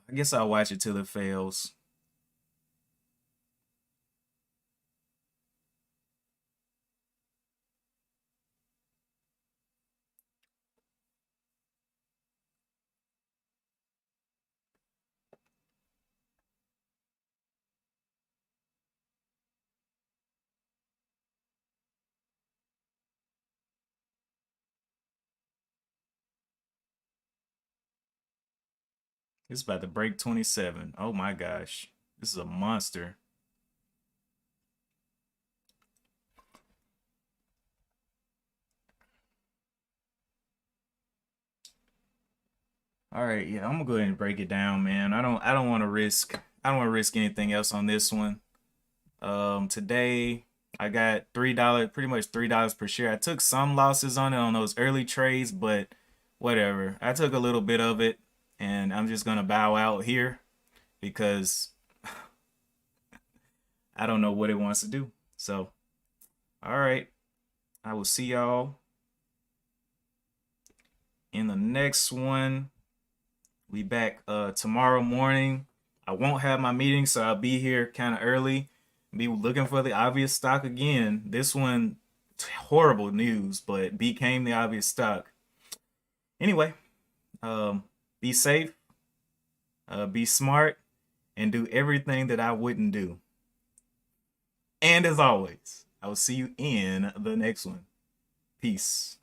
I guess I'll watch it till it fails. It's about to break 27. Oh my gosh. This is a monster. All right, yeah, I'm gonna go ahead and break it down, man. I don't want to risk anything else on this one. Today I got $3, pretty much $3 per share. I took some losses on it on those early trades, but whatever. I took a little bit of it, and I'm just gonna bow out here because I don't know what it wants to do. So, all right, I will see y'all in the next one. We back tomorrow morning. I won't have my meeting, so I'll be here kind of early. Be looking for the obvious stock again. This one, horrible news, but became the obvious stock. Anyway, be safe, be smart, and do everything that I wouldn't do. And as always, I will see you in the next one. Peace.